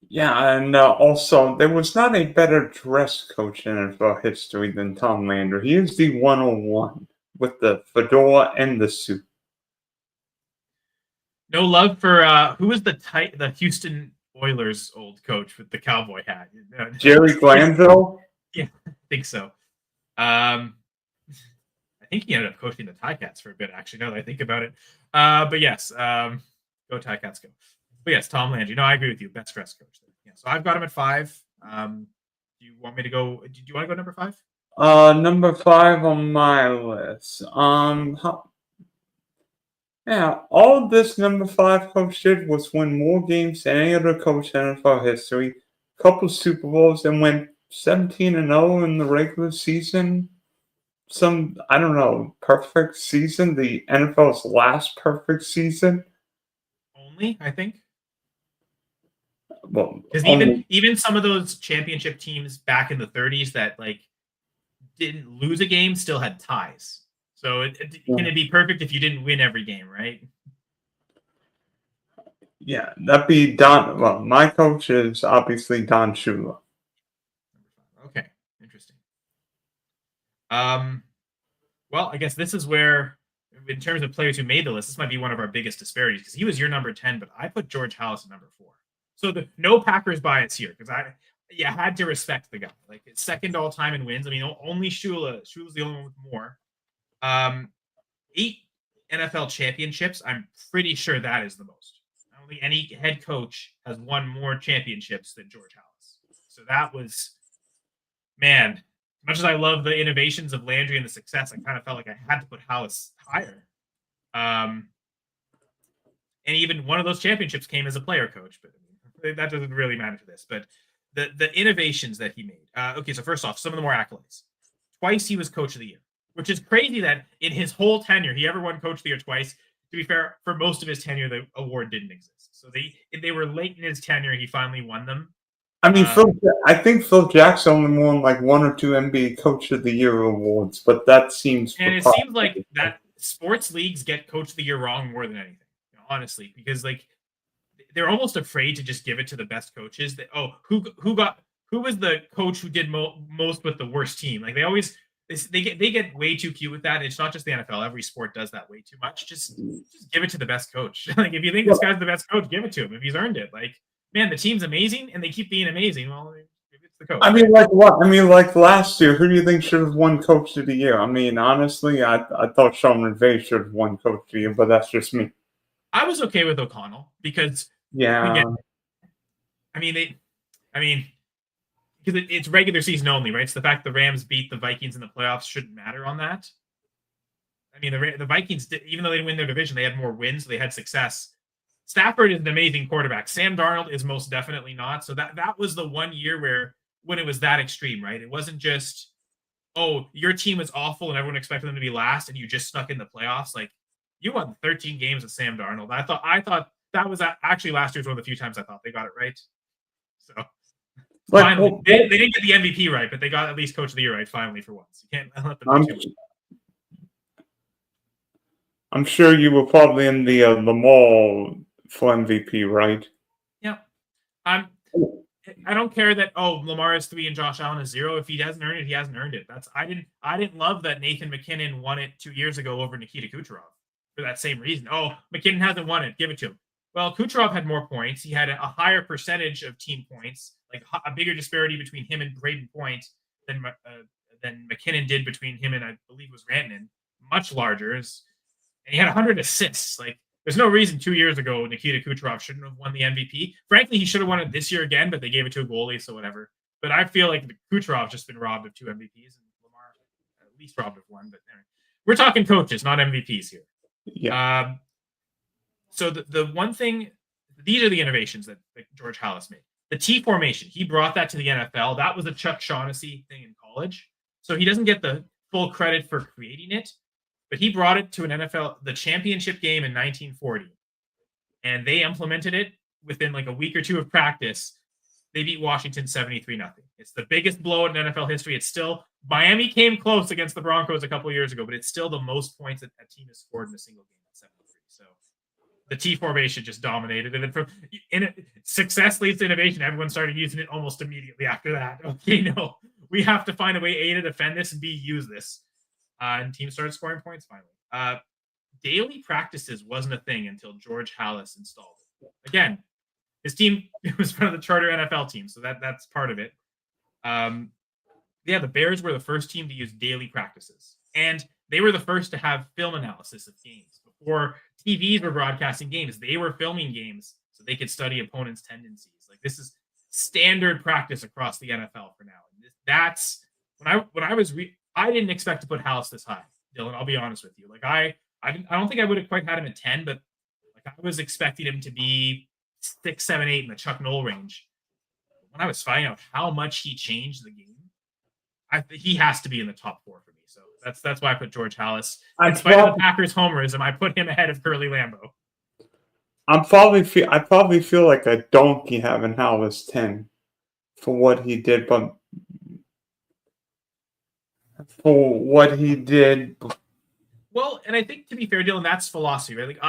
Yeah, and also, there was not a better dress coach in NFL history than Tom Landry. He is the 101 with the fedora and the suit. No love for who was the Houston Oilers old coach with the cowboy hat? Jerry Glanville? Yeah, I think so. I think he ended up coaching the Ticats for a bit, actually, now that I think about it. But yes, go Ticats, go. But yes, Tom Landry. No, I agree with you. Best dress coach there. Yeah, so I've got him at 5. Do you want me to go? Do you want to go number 5? Number 5 on my list. Yeah, all this number 5 coach did was win more games than any other coach in NFL history. Couple Super Bowls, and went 17-0 in the regular season. Some, I don't know, perfect season. The NFL's last perfect season. Only, I think. Well, because even some of those championship teams back in the 30s that like didn't lose a game still had ties. So can it be perfect if you didn't win every game, right? Yeah, that'd be Don. Well, my coach is obviously Don Shula. Okay, interesting. Well, I guess this is where, in terms of players who made the list, this might be one of our biggest disparities because he was your number 10, but I put George Halas at number 4. So no Packers bias here because I had to respect the guy. Like it's second all time in wins. I mean, only Shula's the only one with more. 8 NFL championships. I'm pretty sure that is the most. I don't think any head coach has won more championships than George Halas. So that was, man, as much as I love the innovations of Landry and the success, I kind of felt like I had to put Halas higher. And even one of those championships came as a player coach, but that doesn't really matter to this. But the innovations that he made. Okay, so first off, some of the more accolades. Twice he was coach of the year, which is crazy that in his whole tenure, he ever won coach of the year twice. To be fair, for most of his tenure, the award didn't exist. So they were late in his tenure. He finally won them. I mean, I think Phil Jackson only won like 1 or 2 NBA Coach of the Year awards, but that seems. And it seems like that sports leagues get Coach of the Year wrong more than anything, honestly, because like they're almost afraid to just give it to the best coaches. That who was the coach who did most with the worst team? Like they get way too cute with that. It's not just the NFL. Every sport does that way too much. Just give it to the best coach. Like if you think this guy's the best coach, give it to him if he's earned it. Like, man, the team's amazing and they keep being amazing. Well, it's the coach. I mean, like what? I mean, like last year, who do you think should have won Coach of the Year? I mean, honestly, I thought Sean McVay should have won Coach of the Year, but that's just me. I was okay with O'Connell because again, because it's regular season only, right? So the fact the Rams beat the Vikings in the playoffs shouldn't matter on that. I mean, the Vikings, even though they didn't win their division, they had more wins, so they had success. Stafford is an amazing quarterback. Sam Darnold is most definitely not. So that was the one year when it was that extreme, right? It wasn't just, your team was awful and everyone expected them to be last and you just snuck in the playoffs. Like, you won 13 games with Sam Darnold. I thought that was actually last year's one of the few times I thought they got it right. So finally, they didn't get the MVP right, but they got at least Coach of the Year right finally for once. You can't let them do too much. I'm sure you were probably in the mall for MVP, right? Yeah. I don't care that Lamar is 3 and Josh Allen is 0. If he hasn't earned it, he hasn't earned it. I didn't love that Nathan McKinnon won it 2 years ago over Nikita Kucherov for that same reason. Oh, McKinnon hasn't won it, give it to him. Well, Kucherov had more points. He had a higher percentage of team points, like a bigger disparity between him and Braden Point than McKinnon did between him and I believe it was Rantanen, much larger. And he had 100 assists. Like, there's no reason 2 years ago Nikita Kucherov shouldn't have won the MVP. Frankly, he should have won it this year again, but they gave it to a goalie, so whatever. But I feel like Kucherov's just been robbed of 2 MVPs, and Lamar at least robbed of 1. But anyway, we're talking coaches, not MVPs here. Yeah. So the one thing, these are the innovations that George Halas made. The T formation, he brought that to the NFL. That was a Chuck Shaughnessy thing in college. So he doesn't get the full credit for creating it, but he brought it to an NFL, the championship game in 1940. And they implemented it within like a week or 2 of practice. They beat Washington 73-0. It's the biggest blowout in NFL history. It's still, Miami came close against the Broncos a couple of years ago, but it's still the most points that a team has scored in a single game at 73. So the T formation just dominated. And then success leads to innovation. Everyone started using it almost immediately after that. Okay, no, we have to find a way, A, to defend this, and B, use this. And teams started scoring points finally. Daily practices wasn't a thing until George Halas installed it. Again, his team was one of the charter NFL teams, so that's part of it. The Bears were the first team to use daily practices, and they were the first to have film analysis of games. Before TVs were broadcasting games, they were filming games so they could study opponents' tendencies. Like, this is standard practice across the NFL for now. And that's I didn't expect to put Halas this high, Dylan. I'll be honest with you. Like, I don't think I would have quite had him at 10, but like, I was expecting him to be 6, 7, 8 in the Chuck Noll range. When I was finding out how much he changed the game, he has to be in the top 4 for me. So that's why I put George Halas. In spite of the Packers homerism, I put him ahead of Curly Lambeau. I probably feel like a donkey having Halas 10 for what he did, but for what he did. Well, and I think, to be fair, Dylan, that's philosophy, right? Like,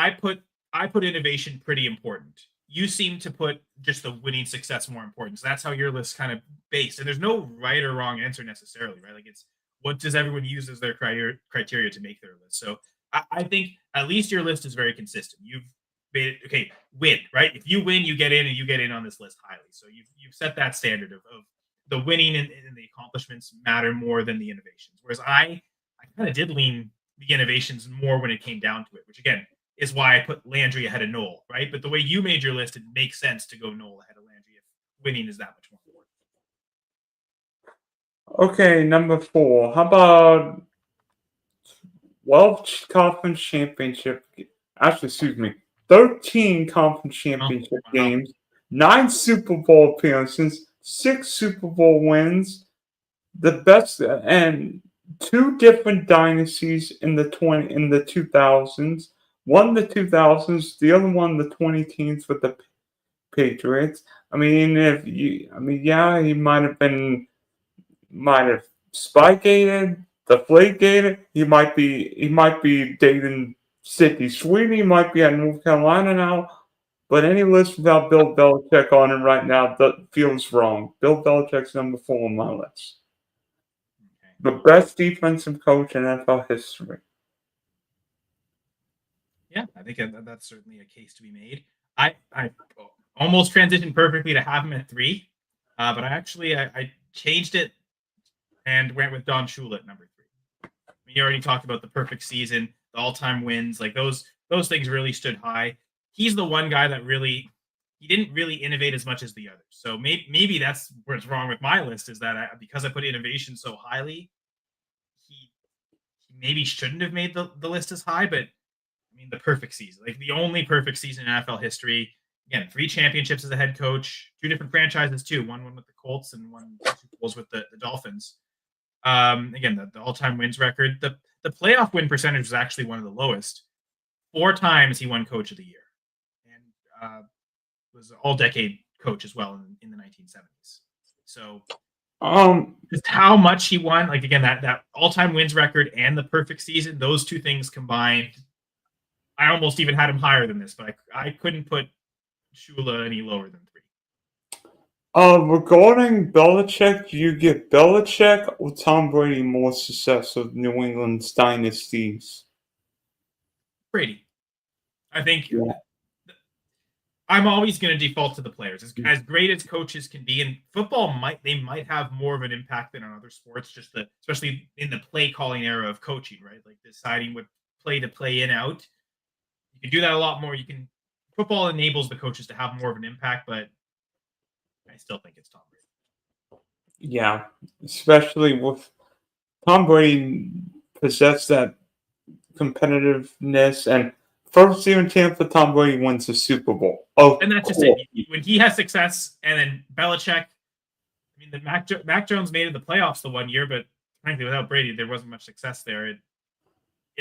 I put innovation pretty important. You seem to put just the winning success more important. So that's how your list kind of based. And there's no right or wrong answer necessarily, right? Like, it's what does everyone use as their criteria to make their list. So I think at least your list is very consistent. You've made it, okay, win, right? If you win, you get in, and you get in on this list highly. So you've set that standard of the winning and the accomplishments matter more than the innovations. Whereas I kind of did lean the innovations more when it came down to it, which again is why I put Landry ahead of Noel, right? But the way you made your list, it makes sense to go Noel ahead of Landry if winning is that much more important. Okay, number 4. How about 12 conference championship? Actually, excuse me, 13 conference championship games, 9 Super Bowl appearances, 6 Super Bowl wins, the best, and 2 different dynasties in the 2000s. One the 2000s, the other one the 2010s with the Patriots. I mean, yeah, he might have Spygated, Deflategate. He might be dating Sydney Sweeney. He might be at North Carolina now. But any list without Bill Belichick on it right now that feels wrong. Bill Belichick's number 4 on my list. The best defensive coach in NFL history. Yeah, I think that's certainly a case to be made. I almost transitioned perfectly to have him at 3, but I changed it and went with Don Shula at number 3. I mean, you already talked about the perfect season, the all-time wins, like those things really stood high. He's the one guy that he didn't really innovate as much as the others. So maybe that's what's wrong with my list, is that because I put innovation so highly, he maybe shouldn't have made the list as high. But I mean, the perfect season, like the only perfect season in NFL history. Again, 3 championships as a head coach, 2 different franchises too. One with the Colts and 1 Super Bowls with the Dolphins. Again, the all-time wins record. The playoff win percentage was actually one of the lowest. 4 times he won Coach of the Year, and was an all-decade coach as well in the 1970s. So, just how much he won, like again that all-time wins record and the perfect season, those 2 things combined, I almost even had him higher than this, but I couldn't put Shula any lower than Regarding Belichick, do you give Belichick or Tom Brady more success of New England's dynasties? Brady. I think Yeah. I'm always going to default to the players. As great as coaches can be in football, might have more of an impact than on other sports. Especially in the play calling era of coaching, right? Like deciding what play to play in out. You can do that a lot more. Football enables the coaches to have more of an impact, but I still think it's Tom Brady. Yeah, especially with Tom Brady possessed that competitiveness, and first year in Tampa, Tom Brady wins the Super Bowl. Oh, And that's just it. When he has success, and then Belichick. I mean, the Mac Jones made it the playoffs the one year, but frankly, without Brady, there wasn't much success there. It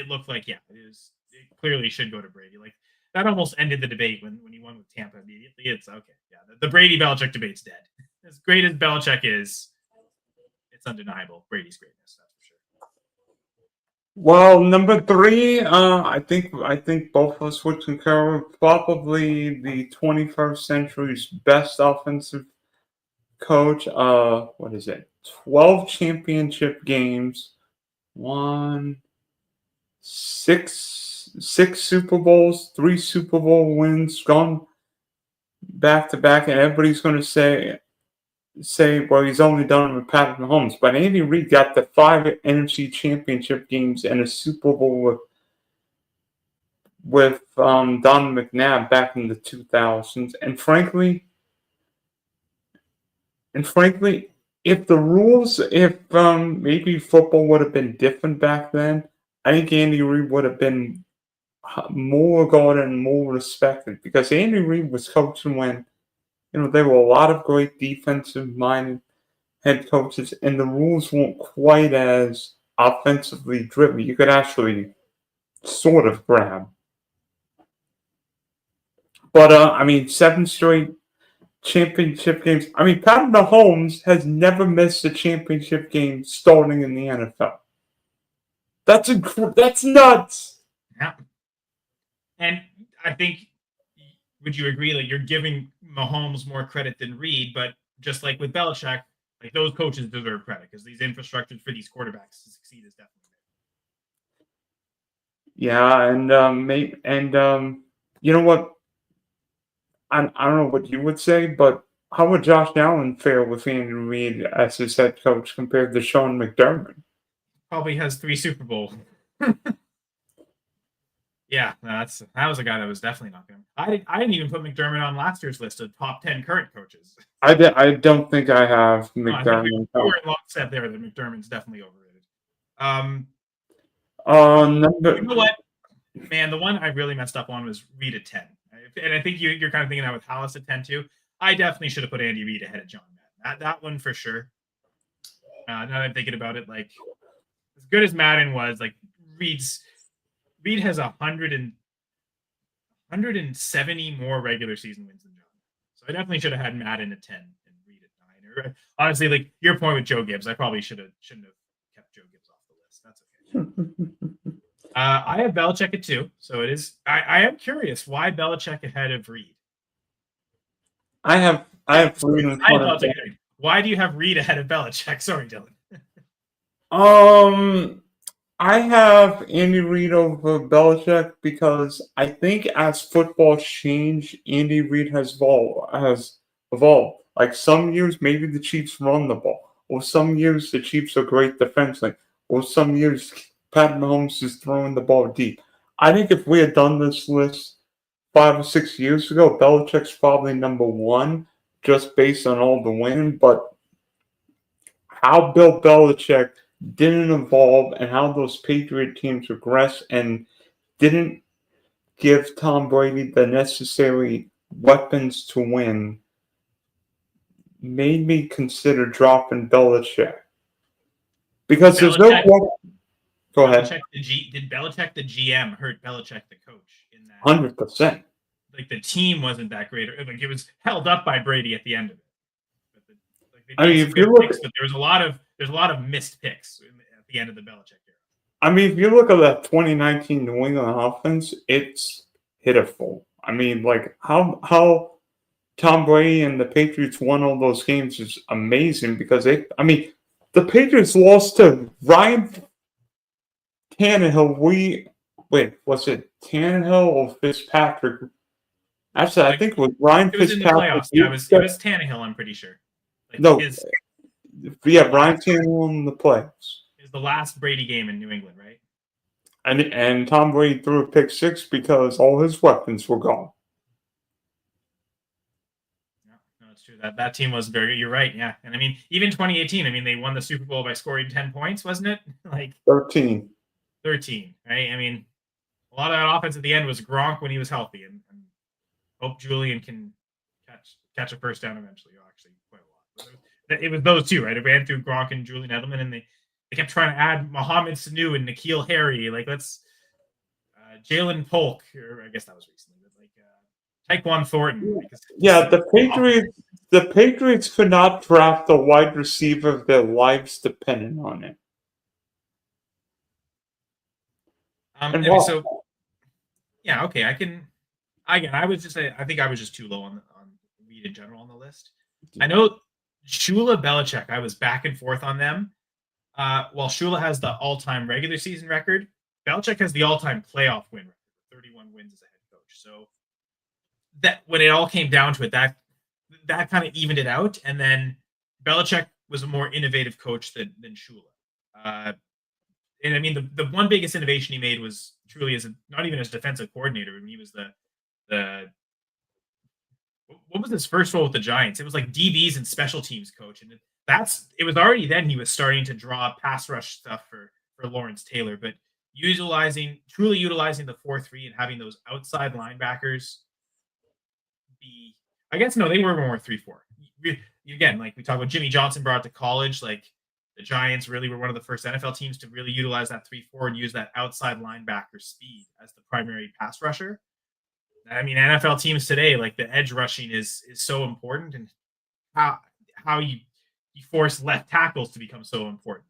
looked like it clearly should go to Brady. Like that almost ended the debate when he won with Tampa immediately. It's okay, yeah. The Brady Belichick debate's dead. As great as Belichick is, it's undeniable Brady's greatness. That's for sure. Well, number three, I think both of us would concur. Probably the 21st century's best offensive coach. What is it? 12 championship games, won six Super Bowls, 3 Super Bowl wins, gone back to back, and everybody's going to say, well, he's only done it with Patrick Mahomes. But Andy Reid got the 5 NFC Championship games and a Super Bowl with Don McNabb back in the 2000s. And frankly, if maybe football would have been different back then, I think Andy Reid would have been more regarded and more respected, because Andy Reid was coaching when there were a lot of great defensive minded head coaches, and the rules weren't quite as offensively driven. You could actually sort of grab. But I mean, 7 straight championship games. I mean, Patrick Mahomes has never missed a championship game starting in the NFL. That's nuts. Yeah. And I think, would you agree? Like you're giving Mahomes more credit than Reid, but just like with Belichick, like those coaches deserve credit because these infrastructures for these quarterbacks to succeed is definitely Yeah, and you know what? I don't know what you would say, but how would Josh Allen fare with Andy Reid as his head coach compared to Sean McDermott? probably has 3 Super Bowls. Yeah, that was a guy that was definitely not going. I didn't even put McDermott on last year's list of top 10 current coaches. I don't think I have No, I think McDermott. we were in lockstep there that McDermott's definitely overrated. Number You know what, man? The one I really messed up on was Reid at 10, and I think you're kind of thinking that with Hallis at 10 too. I definitely should have put Andy Reid ahead of John Madden. That one for sure. Now that I'm thinking about it, like as good as Madden was, like Reid has 170 more regular season wins than John. So I definitely should have had Madden at 10 and Reid at 9. Or honestly, like your point with Joe Gibbs, I probably shouldn't have kept Joe Gibbs off the list. That's okay. I have Belichick at 2, so it is. I am curious why Belichick ahead of Reid. I have Reid in front of Belichick. Why do you have Reid ahead of Belichick? Sorry, Dylan. I have Andy Reid over Belichick because I think as football changed, Andy Reid has evolved. Like some years, maybe the Chiefs run the ball, or some years the Chiefs are great defensively, or some years Pat Mahomes is throwing the ball deep. I think if we had done this list 5 or 6 years ago, Belichick's probably number one, just based on all the winning. But how Bill Belichick didn't evolve and how those Patriot teams regressed and didn't give Tom Brady the necessary weapons to win made me consider dropping Belichick. Because there's no point. Go ahead. Did Belichick the GM hurt Belichick the coach in that? 100%. Like the team wasn't that great. Like it was held up by Brady at the end of it. I mean, if you look, but there's a lot of missed picks at the end of the Belichick era. I mean, if you look at that 2019 New England offense, it's pitiful. I mean, like how Tom Brady and the Patriots won all those games is amazing because the Patriots lost to Ryan Tannehill. Was it Tannehill or Fitzpatrick? Actually, I think it was Ryan It was in the Fitzpatrick. playoffs. Yeah, it was Tannehill. I'm pretty sure. Like No, his Ryan Tannehill in the playoffs. is the last Brady game in New England, right? And Tom Brady threw a pick six because all his weapons were gone. No, it's true. That team was very. You're right. Yeah, and I mean, even 2018. I mean, they won the Super Bowl by scoring 10 points, wasn't it? Like 13. 13, right? I mean, a lot of that offense at the end was Gronk when he was healthy, and hope Julian can catch a first down eventually. Actually, quite a lot. It was those two, right? It ran through Gronk and Julian Edelman, and they kept trying to add Mohamed Sanu and N'Keal Harry. Like, let's Jalen Polk, or I guess that was recently, but like Tyquan Thornton. Yeah, the Patriots could not draft a wide receiver if their lives depended on it. Anyway, so yeah, okay, I can. Again, I think I was just too low on Reed in general on the list. I know Shula, Belichick. I was back and forth on them. While Shula has the all-time regular season record, Belichick has the all-time playoff win record, 31 wins as a head coach. So that when it all came down to it, that kind of evened it out. And then Belichick was a more innovative coach than Shula. And I mean, the one biggest innovation he made was truly not even as defensive coordinator. I mean, he was the what was his first role with the Giants? It was like DBs and special teams coach, and it was already then he was starting to draw pass rush stuff for Lawrence Taylor, but truly utilizing the 4-3 and having those outside linebackers be, I guess no, they were more 3-4. Again, like we talked about, Jimmy Johnson brought it to college, like. The Giants really were one of the first NFL teams to really utilize that 3-4 and use that outside linebacker speed as the primary pass rusher. I mean, NFL teams today, like the edge rushing is so important, and how you force left tackles to become so important.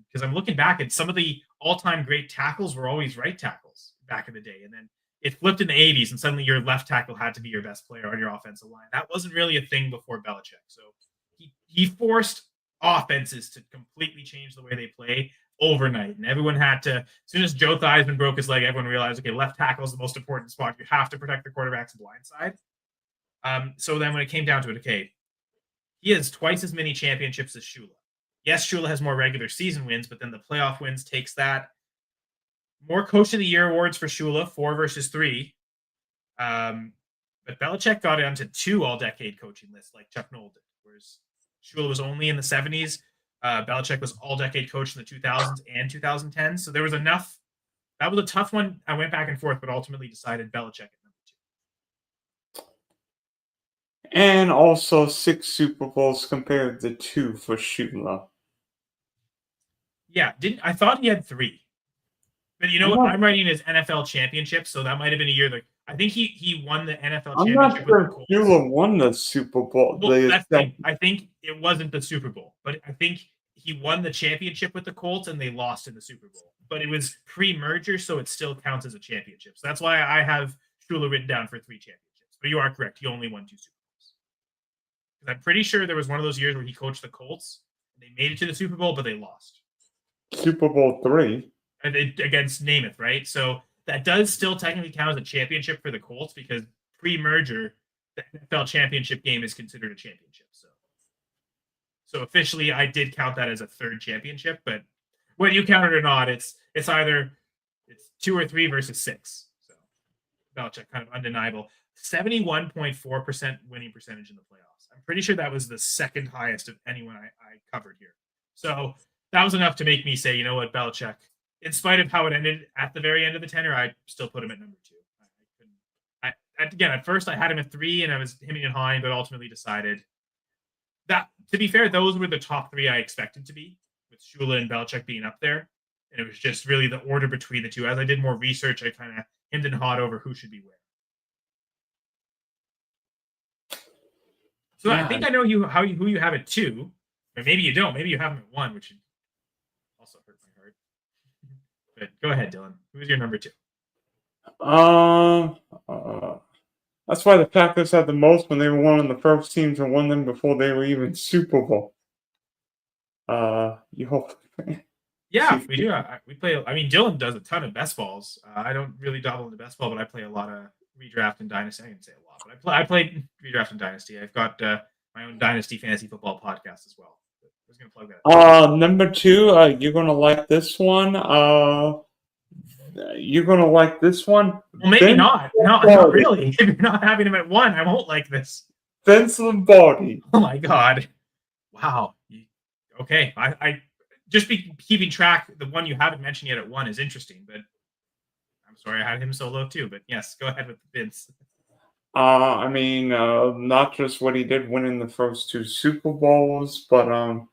Because I'm looking back at some of the all-time great tackles were always right tackles back in the day, and then it flipped in the 80s, and suddenly your left tackle had to be your best player on your offensive line. That wasn't really a thing before Belichick. So he forced offenses to completely change the way they play overnight. And everyone had to, as soon as Joe Theismann broke his leg, everyone realized, okay, left tackle is the most important spot. You have to protect the quarterback's blind side. So then when it came down to it, okay, he has twice as many championships as Shula. Yes, Shula has more regular season wins, but then the playoff wins takes that. More Coach of the Year awards for Shula, 4 versus 3. But Belichick got onto 2 all-decade coaching lists like Chuck Noll did, whereas Shula was only in the 70s. Belichick was all-decade coach in the 2000s and 2010s. So there was enough. That was a tough one. I went back and forth, but ultimately decided Belichick at number 2. And also 6 Super Bowls compared to 2 for Shula. Yeah, I thought he had 3. But you know what? I'm writing his NFL championship, so that might have been a year that I think he won the NFL championship. I'm not sure Shula won the Super Bowl. Well, that's the thing. I think it wasn't the Super Bowl, but I think he won the championship with the Colts and they lost in the Super Bowl. But it was pre-merger, so it still counts as a championship. So that's why I have Shula written down for 3 championships. But you are correct. He only won 2 Super Bowls. Because I'm pretty sure there was one of those years where he coached the Colts and they made it to the Super Bowl, but they lost. Super Bowl 3. Against Namath, right? So that does still technically count as a championship for the Colts because pre-merger, the NFL championship game is considered a championship. So officially, I did count that as a 3rd championship, but whether you count it or not, it's either 2 or 3 versus 6. So Belichick kind of undeniable. 71.4% winning percentage in the playoffs. I'm pretty sure that was the 2nd highest of anyone I covered here. So that was enough to make me say, you know what, Belichick, in spite of how it ended at the very end of the tenure, I still put him at number 2. Again, at first I had him at 3 and I was hemming and hawing, but ultimately decided that, to be fair, those were the top 3 I expected to be, with Shula and Belichick being up there. And it was just really the order between the two. As I did more research, I kind of hemmed and hawed over who should be where. So yeah. I think I know who you have at 2, or maybe you don't. Maybe you have him at 1, which also hurt my heart. But go ahead, Dylan. Who's your number 2? That's why the Packers had the most when they were one of the first teams and won them before they were even Super Bowl. You hope. Yeah, we do. We play. I mean, Dylan does a ton of best balls. I don't really dabble into best ball, but I play a lot of redraft and dynasty. I didn't say a lot, but I play redraft and dynasty. I've got my own dynasty fantasy football podcast as well. I was going to plug that. Number 2, you're gonna like this one. You're gonna like this one. Well, maybe Vince not. No, not Lombardi. really. If you're not having him at 1, I won't like this. Vince Lombardi. Oh my god! Wow. Okay, I just be keeping track. The one you haven't mentioned yet at 1 is interesting, but I'm sorry I had him so low too. But yes, go ahead with Vince. I mean, not just what he did winning the first 2 Super Bowls, but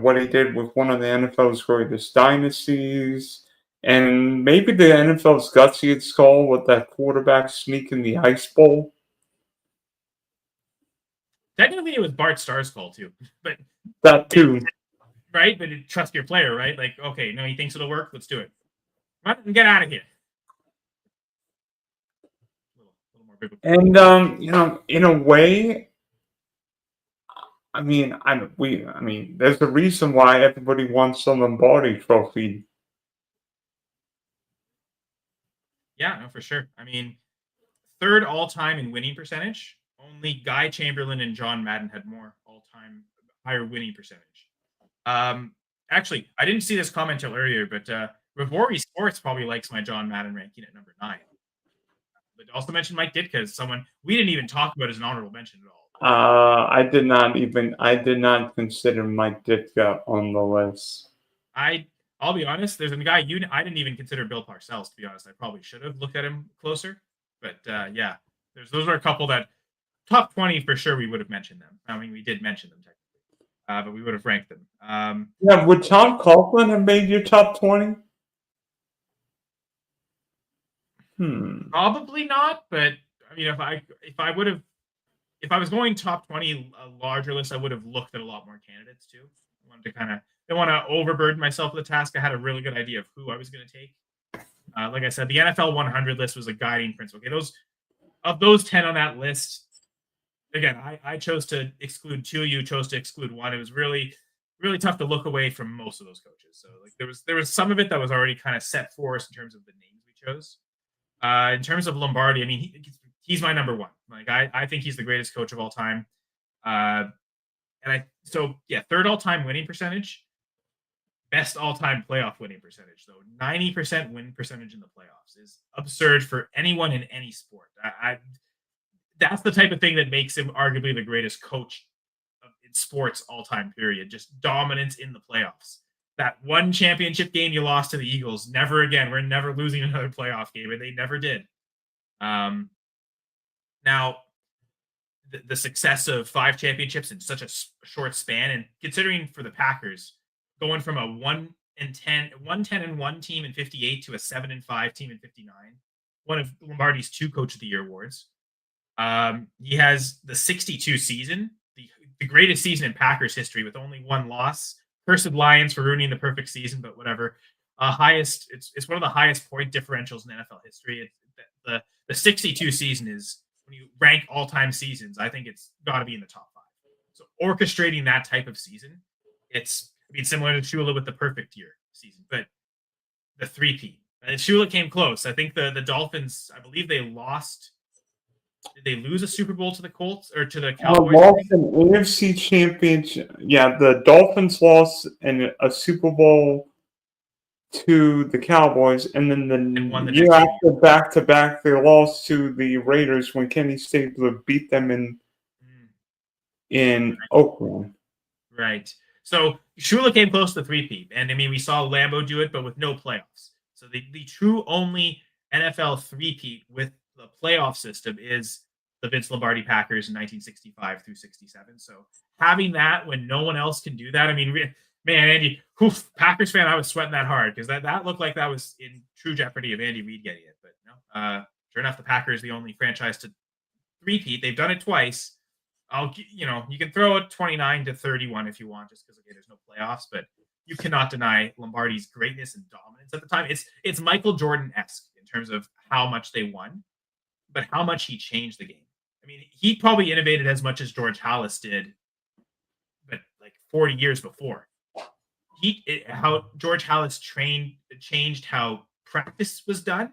what he did with one of the NFL's greatest dynasties, and maybe the NFL's gutsiest call with that quarterback sneak in the Ice Bowl. Technically, it was Bart Starr's call too, but that too, right? But trust your player, right? Like, okay, no, he thinks it'll work. Let's do it. Run and get out of here. A little more biblical. And in a way, I mean, there's a reason why everybody wants the Lombardi Trophy. Yeah, no, for sure. I mean, 3rd all-time in winning percentage. Only Guy Chamberlain and John Madden had more all-time higher winning percentage. Actually, I didn't see this comment till earlier, but Rivori Sports probably likes my John Madden ranking at number 9. But also mentioned Mike Ditka as someone we didn't even talk about as an honorable mention at all. I did not consider Mike Ditka on the list. I'll be honest. There's a guy I didn't even consider Bill Parcells. To be honest, I probably should have looked at him closer. But yeah, those are a couple that top 20 for sure. We would have mentioned them. I mean, we did mention them technically, but we would have ranked them. Yeah, would Tom Coughlin have made your top 20? Probably not. But I mean, if I was going top 20, a larger list, I would have looked at a lot more candidates too. I wanted to didn't want to overburden myself with the task. I had a really good idea of who I was going to take. Like I said, the NFL 100 list was a guiding principle. Okay, those 10 on that list, again, I chose to exclude 2. You chose to exclude 1. It was really, really tough to look away from most of those coaches. So like there was some of it that was already kind of set for us in terms of the names we chose. In terms of Lombardi, I mean, he's my number 1. Like I think he's the greatest coach of all time. So 3rd all-time winning percentage, best all-time playoff winning percentage. Though 90% win percentage in the playoffs is absurd for anyone in any sport. That's the type of thing that makes him arguably the greatest coach in sports all-time period. Just dominance in the playoffs. That one championship game you lost to the Eagles, never again. We're never losing another playoff game, and they never did. Now, the success of 5 championships in such a short span, and considering for the Packers, going from a 1-10-1 team in 58 to a 7-5 team in 59, one of Lombardi's 2 Coach of the Year awards. He has the 62 season, the greatest season in Packers history with only 1 loss. Cursed Lions for ruining the perfect season, but whatever. It's one of the highest point differentials in NFL history. The 62 season is, when you rank all-time seasons, I think it's got to be in the top 5. So orchestrating that type of season, similar to Shula with the perfect year season, but the 3-peat. And Shula came close. I think the Dolphins, I believe they lost. Did they lose a Super Bowl to the Colts or to the Cowboys? Lost an NFC championship. Yeah, the Dolphins lost in a Super Bowl to the Cowboys, and then the year after, back-to-back, they lost to the Raiders when Kenny Stabler beat them in Oakland. Right. So Shula came close to 3-peat, and I mean we saw Lambeau do it, but with no playoffs. So the true only NFL 3-peat with the playoff system is the Vince Lombardi Packers in 1965 through 67. So having that when no one else can do that, I mean, man, Andy, Packers fan, I was sweating that hard because that looked like that was in true jeopardy of Andy Reid getting it. But no, sure enough, the Packers the only franchise to 3-peat. They've done it twice. You can throw it 29-31 if you want, just because there's no playoffs, but you cannot deny Lombardi's greatness and dominance at the time. It's Michael Jordan-esque in terms of how much they won. but how much he changed the game. I mean, he probably innovated as much as George Halas did, but like 40 years before. How George Halas changed how practice was done.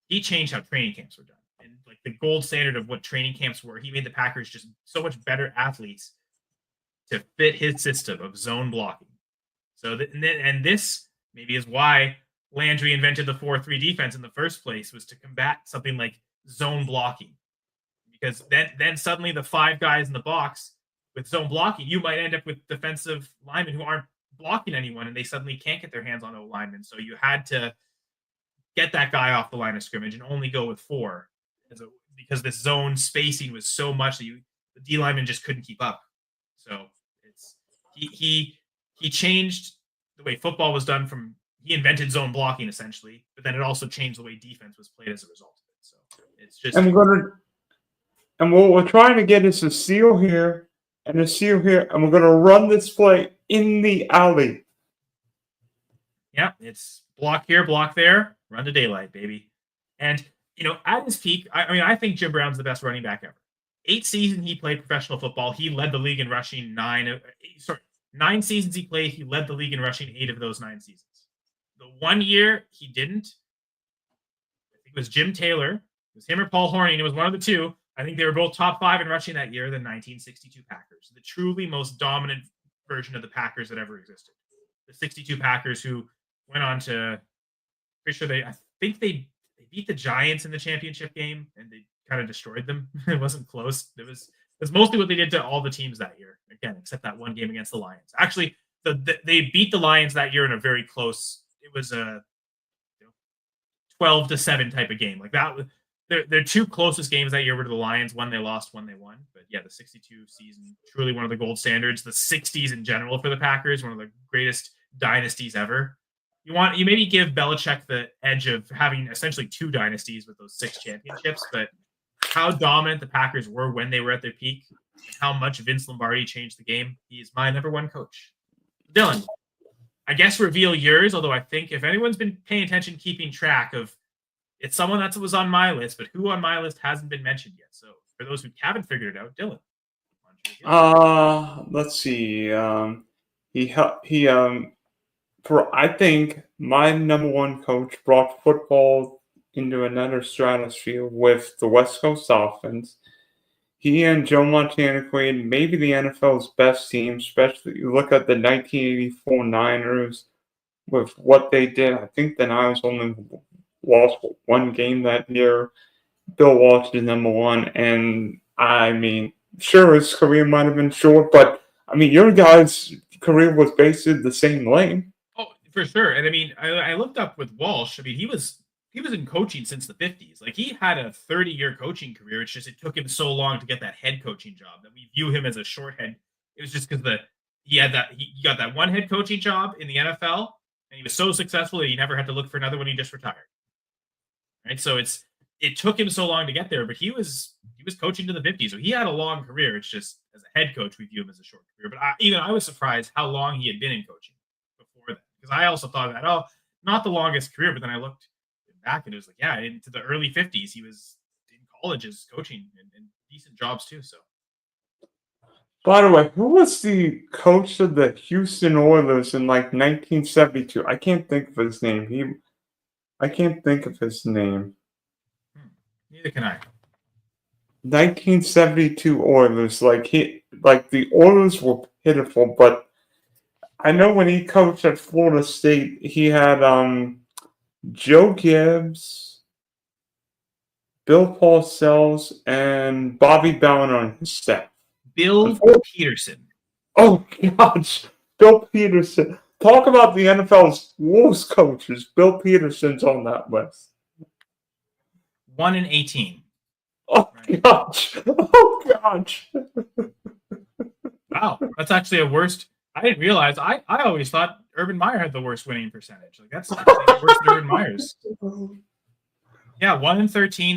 He changed how training camps were done, and like the gold standard of what training camps were. He made the Packers just so much better athletes to fit his system of zone blocking. So this maybe is why Landry invented the 4-3 defense in the first place, was to combat something like zone blocking. Because then suddenly the 5 guys in the box with zone blocking, you might end up with defensive linemen who aren't blocking anyone, and they suddenly can't get their hands on O linemen. So you had to get that guy off the line of scrimmage and only go with 4, because this zone spacing was so much that the D lineman just couldn't keep up. So he changed the way football was done. He invented zone blocking essentially, but then it also changed the way defense was played as a result of it. So it's just and what we're trying to get is a seal here and a seal here, and we're gonna run this play in the alley. Yeah, it's block here, block there, run to daylight, baby. And at his peak, I think Jim Brown's the best running back ever. 8 seasons he played professional football. He led the league in rushing 9 seasons he played. He led the league in rushing 8 of those 9 seasons. The 1 year he didn't, I think it was Jim Taylor. It was him or Paul Hornung. It was one of the two. I think they were both top 5 in rushing that year, the 1962 Packers. The truly most dominant version of the Packers that ever existed. The 62 Packers who went on to, pretty sure I think they beat the Giants in the championship game, and they kind of destroyed them. It wasn't close. It was mostly what they did to all the teams that year, again, except that one game against the Lions. Actually, they beat the Lions that year in a very close, it was a 12-7 type of game. Like that, their 2 closest games that year were to the Lions. One they lost, one they won. But yeah, the 62 season, truly one of the gold standards. The 60s in general for the Packers, one of the greatest dynasties ever. You maybe give Belichick the edge of having essentially 2 dynasties with those 6 championships, but how dominant the Packers were when they were at their peak, and how much Vince Lombardi changed the game. He is my number 1 coach. Dylan, I guess reveal yours, although I think if anyone's been paying attention, keeping track of, it's someone that was on my list, but who on my list hasn't been mentioned yet. So for those who haven't figured it out, Dylan. Let's see. I think my number 1 coach brought football into another stratosphere with the West Coast offense. He and Joe Montana created maybe the NFL's best team, especially you look at the 1984 Niners with what they did. I think the Niners only lost 1 game that year. Bill Walsh is number 1, and I mean, sure, his career might have been short, but I mean, your guy's career was basically the same lane. Oh, for sure. And I mean, I looked up with Walsh. I mean, he was in coaching since the 50s. Like, he had a 30-year coaching career. It's just it took him so long to get that head coaching job that we view him as a short head. It was just because he got that 1 head coaching job in the NFL, and he was so successful that he never had to look for another when he just retired. Right? So it took him so long to get there, but he was coaching to the 50s, so he had a long career. It's just as a head coach, we view him as a short career. But I was surprised how long he had been in coaching before that, because I also thought that not the longest career, but then I looked back and it was like, yeah, into the early 50s, he was in colleges coaching and decent jobs too. So, by the way, who was the coach of the Houston Oilers in like 1972? I can't think of his name. I can't think of his name. Neither can I. 1972 Oilers, the Oilers were pitiful, but I know when he coached at Florida State, he had Joe Gibbs, Bill Parcells, and Bobby Bowden on his staff. Bill Peterson. Oh gosh, Bill Peterson. Talk about the NFL's worst coaches. Bill Peterson's on that list. 1-18. Oh gosh! Oh gosh! Wow, that's actually a worst. I didn't realize. I always thought Urban Meyer had the worst winning percentage. Like, that's actually worse than Urban Meyer's. Yeah, 1-13.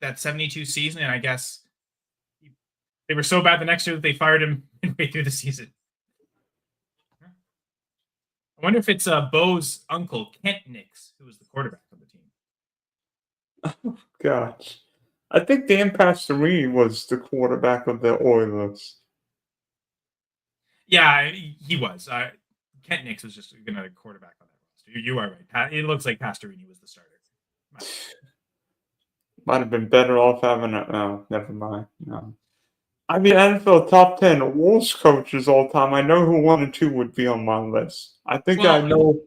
That 72 season, and I guess they were so bad the next year that they fired him midway through the season. I wonder if it's Bo's uncle, Kent Nix, who was the quarterback of the team. gosh. I think Dan Pastorini was the quarterback of the Oilers. Yeah, he was. Kent Nix was just another quarterback on that roster. You are right. It looks like Pastorini was the starter. Might have been better off having a. Oh, never mind. No. I mean, NFL top 10 Wolves coaches all time. I know who 1 and 2 would be on my list. I think I Well, know.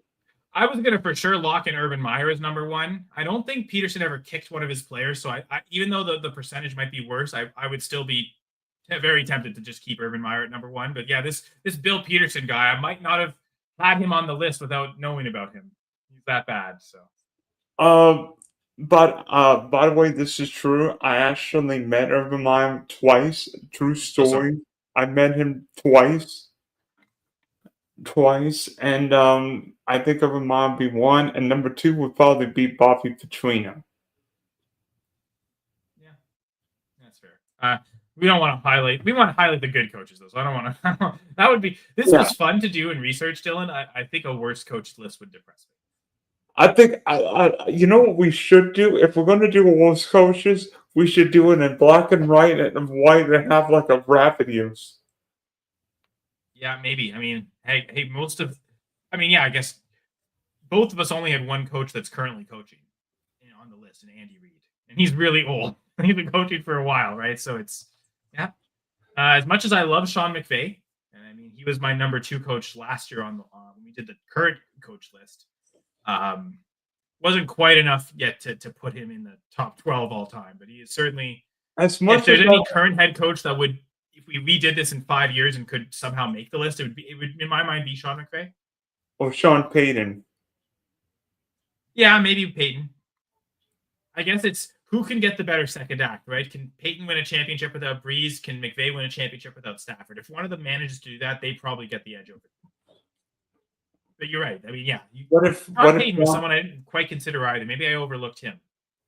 I was gonna for sure lock in Urban Meyer as number one. I don't think Peterson ever kicked one of his players, so I even though the percentage might be worse, I would still be very tempted to just keep Urban Meyer at number one. But yeah, this Bill Peterson guy, I might not have had him on the list without knowing about him. He's that bad. So Um, but by the way, this is true. I actually met Urban Meyer twice. True also, story. I met him twice, and I think Urban Meyer would be 1, and number 2 would probably be Bobby Petrino. yeah, that's fair. We don't want to highlight. We want to highlight the good coaches, though. So I don't want to. That would be. This Yeah. was fun to do and research, Dylan. I think a worst coach list would depress me. I think you know what we should do if we're going to do Wolves coaches, we should do it in black and white and have like a rapid use. Yeah, maybe. I mean, hey, yeah, I guess both of us only had one coach that's currently coaching on the list, and Andy Reid, and he's really old. He's been coaching for a while, right? So it's yeah. As much as I love Sean McVay, and I mean, he was my number 2 coach last year on the when we did the current coach list. Wasn't quite enough yet to put him in the top 12 all time, but he is certainly. As much If there's as any current head coach that would, if we redid this in 5 years and could somehow make the list, it would in my mind be Sean McVay. or Sean Payton. Yeah, maybe Peyton. I guess it's who can get the better second act, right? Can Peyton win a championship without Breeze? Can McVay win a championship without Stafford? If one of them manages to do that, they probably get the edge over. But you're right. I mean, yeah. Peyton was someone I didn't quite consider either. Maybe I overlooked him.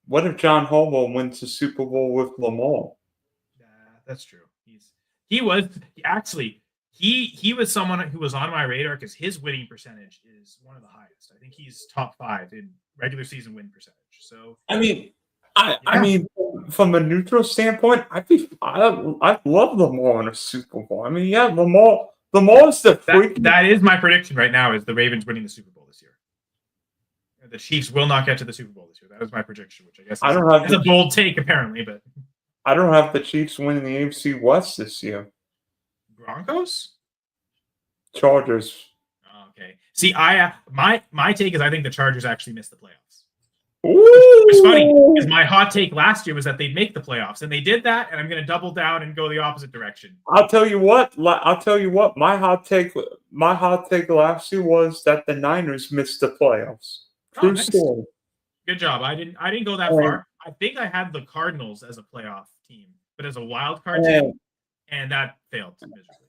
What if John Harbaugh wins the Super Bowl with Lamar? That's true. He was someone who was on my radar because his winning percentage is one of the highest. I think he's top 5 in regular season win percentage. So I mean, from a neutral standpoint, I love Lamar in a Super Bowl. I mean, yeah, Lamar's the freak. That is my prediction right now: is the Ravens winning the Super Bowl this year. The Chiefs will not get to the Super Bowl this year. That is my prediction, which I guess is a bold take, apparently. But I don't have the Chiefs winning the AFC West this year. Broncos, Chargers. Okay. See, my take is I think the Chargers actually missed the playoffs. Ooh. It's funny because my hot take last year was that they'd make the playoffs, and they did that. And I'm going to double down and go the opposite direction. I'll tell you what. My hot take last year was that the Niners missed the playoffs. True story. Good job. I didn't go that far. I think I had the Cardinals as a playoff team, but as a wild card team, and that failed miserably.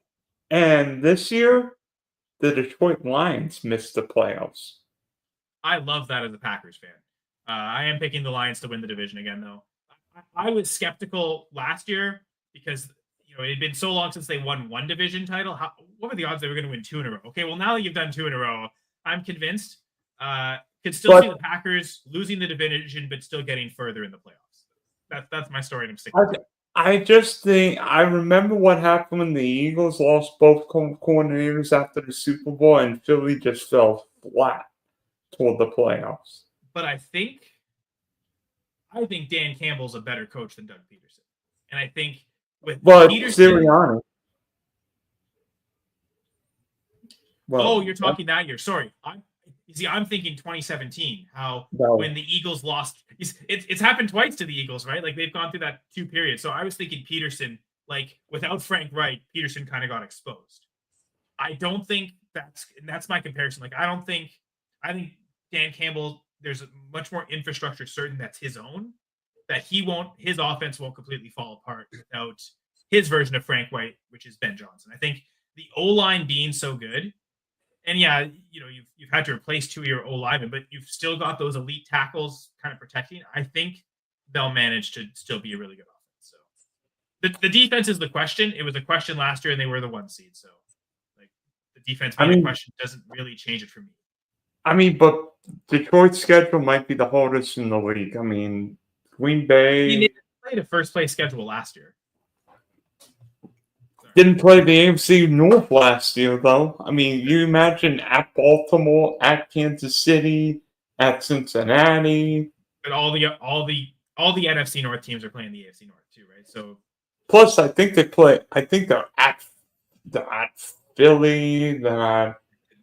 And this year, the Detroit Lions missed the playoffs. I love that as a Packers fan. I am picking the Lions to win the division again, though. I was skeptical last year because it had been so long since they won one division title. What were the odds they were going to win 2 in a row? Okay, well now that you've done 2 in a row, I'm convinced. Could still see the Packers losing the division, but still getting further in the playoffs. That's my story, and I'm sticking with it. I just think I remember what happened when the Eagles lost both coordinators after the Super Bowl, and Philly just fell flat toward the playoffs. But I think Dan Campbell's a better coach than Doug Peterson, and I think with Peterson, Sirianni. Well, you're talking that year. Sorry, I'm thinking 2017. When the Eagles lost, it's happened twice to the Eagles, right? Like they've gone through that 2 periods. So I was thinking Peterson, like without Frank Wright, Peterson kind of got exposed. I don't think that's my comparison. Like I think Dan Campbell, there's a much more infrastructure certain that's his own, that his offense won't completely fall apart without his version of Frank Wright, which is Ben Johnson. I think the O-line being so good. And yeah, you've had to replace 2 of your O-linemen, but you've still got those elite tackles kind of protecting. I think they'll manage to still be a really good offense. So the defense is the question. It was a question last year, and they were the 1 seed. So like the defense being a question doesn't really change it for me. I mean, but Detroit's schedule might be the hardest in the league. I mean, Green I Bay mean, they played a first place schedule last year. didn't play the AFC North last year, though. I mean, you imagine at Baltimore, at Kansas City, at Cincinnati. But all the NFC North teams are playing the AFC North too, right? So Plus, I think they play. I think they're at Philly. They're at.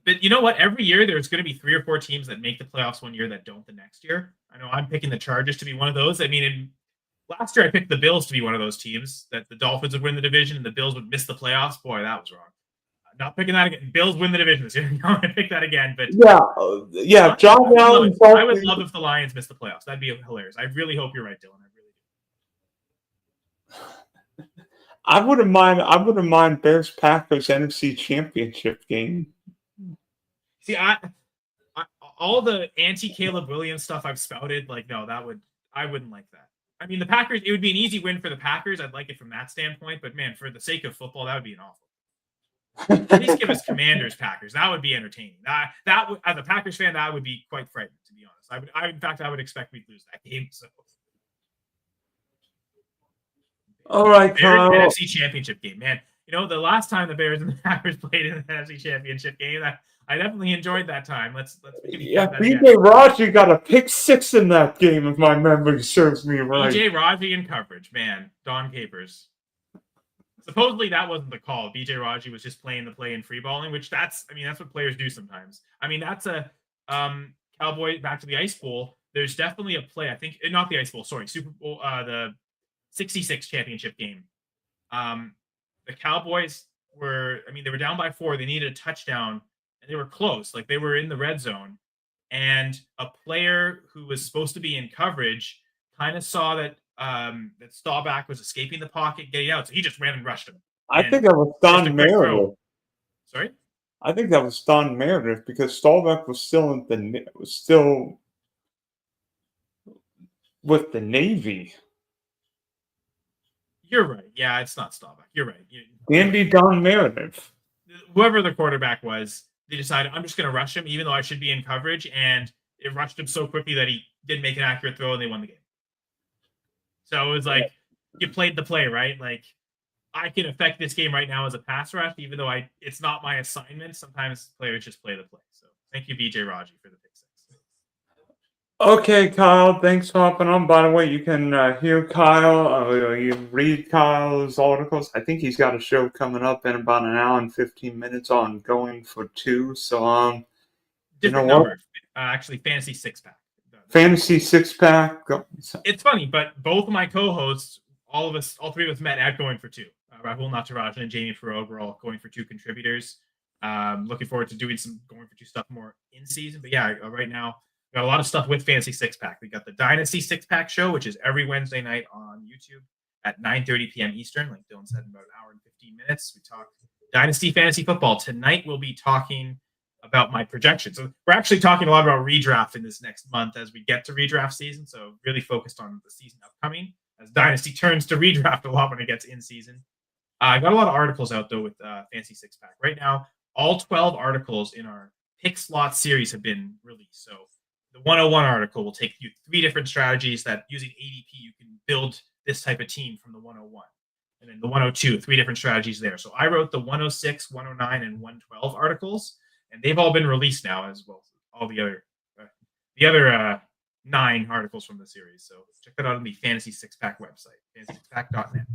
But you know what? Every year there's going to be 3 or 4 teams that make the playoffs one year that don't the next year. I know I'm picking the Chargers to be one of those. I mean, last year I picked the Bills to be one of those teams that the Dolphins would win the division and the Bills would miss the playoffs. Boy, that was wrong. Not picking that again. Bills win the division this year. I'm going to pick that again. But yeah. John Allen. I would love if the Lions missed the playoffs. That'd be hilarious. I really hope you're right, Dylan. I really do. I wouldn't mind Bears Packers NFC Championship game. See, I all the anti Caleb Williams stuff I've spouted, like, no, I wouldn't like that. I mean, the Packers, it would be an easy win for the Packers. I'd like it from that standpoint, but man, for the sake of football, that would be an awful. At least give us Commanders Packers. That would be entertaining. That would, as a Packers fan, that would be quite frightening, to be honest. In fact, I would expect we'd lose that game. So, all right, Bears Kyle. NFC Championship game, man. You know, the last time the Bears and the Packers played in the NFC Championship game, I definitely enjoyed that time. Let's BJ Raji got a pick 6 in that game, if my memory serves me right. BJ Raji in coverage, man. Don Capers. Supposedly that wasn't the call. BJ Raji was just playing the play and free balling, which that's what players do sometimes. I mean, that's a Cowboy back to the Ice Bowl. There's definitely a play. I think not the Ice Bowl, sorry, Super Bowl, the 66 championship game. The Cowboys they were down by 4. They needed a touchdown and they were close. Like, they were in the red zone. And a player who was supposed to be in coverage kind of saw that that Staubach was escaping the pocket, getting out, so he just ran and rushed him. I think that was Don Meredith. Sorry? I think that was Don Meredith because Staubach was still with the Navy. You're right. Yeah, it's not Staubach. You're right. Andy Don Meredith. Whoever the quarterback was, they decided, I'm just going to rush him, even though I should be in coverage, and it rushed him so quickly that he didn't make an accurate throw, and they won the game. So it was like, you played the play, right? Like, I can affect this game right now as a pass rush, even though it's not my assignment. Sometimes players just play the play. So thank you, BJ Raji, for the pick 6. Okay, Kyle, thanks for hopping on. By the way, you can hear Kyle, you read Kyle's articles. I think he's got a show coming up in about an hour and 15 minutes on Going for Two. So, different number. Actually, Fantasy Six Pack. Fantasy Six Pack. It's funny, but both of my co-hosts, all 3 of us met at Going for Two. Rahul Natarajan and Jamie Farog were all Going for Two contributors. Looking forward to doing some Going for Two stuff more in season. But yeah, right now, got a lot of stuff with Fantasy Six Pack. We got the Dynasty Six Pack show, which is every Wednesday night on YouTube at 9:30 p.m. Eastern. Like Dylan said, in about an hour and 15 minutes. We talk Dynasty Fantasy Football. Tonight we'll be talking about my projections. So we're actually talking a lot about redraft in this next month as we get to redraft season. So really focused on the season upcoming as Dynasty turns to redraft a lot when it gets in season. I got a lot of articles out though with Fantasy Six Pack. Right now, all 12 articles in our pick slot series have been released. So the 101 article will take you 3 different strategies that using ADP you can build this type of team from the 101. And then the 102, 3 different strategies there. So I wrote the 106, 109, and 112 articles, and they've all been released now as well. All the other 9 articles from the series. So check that out on the Fantasy Six Pack website, fantasysixpack.net.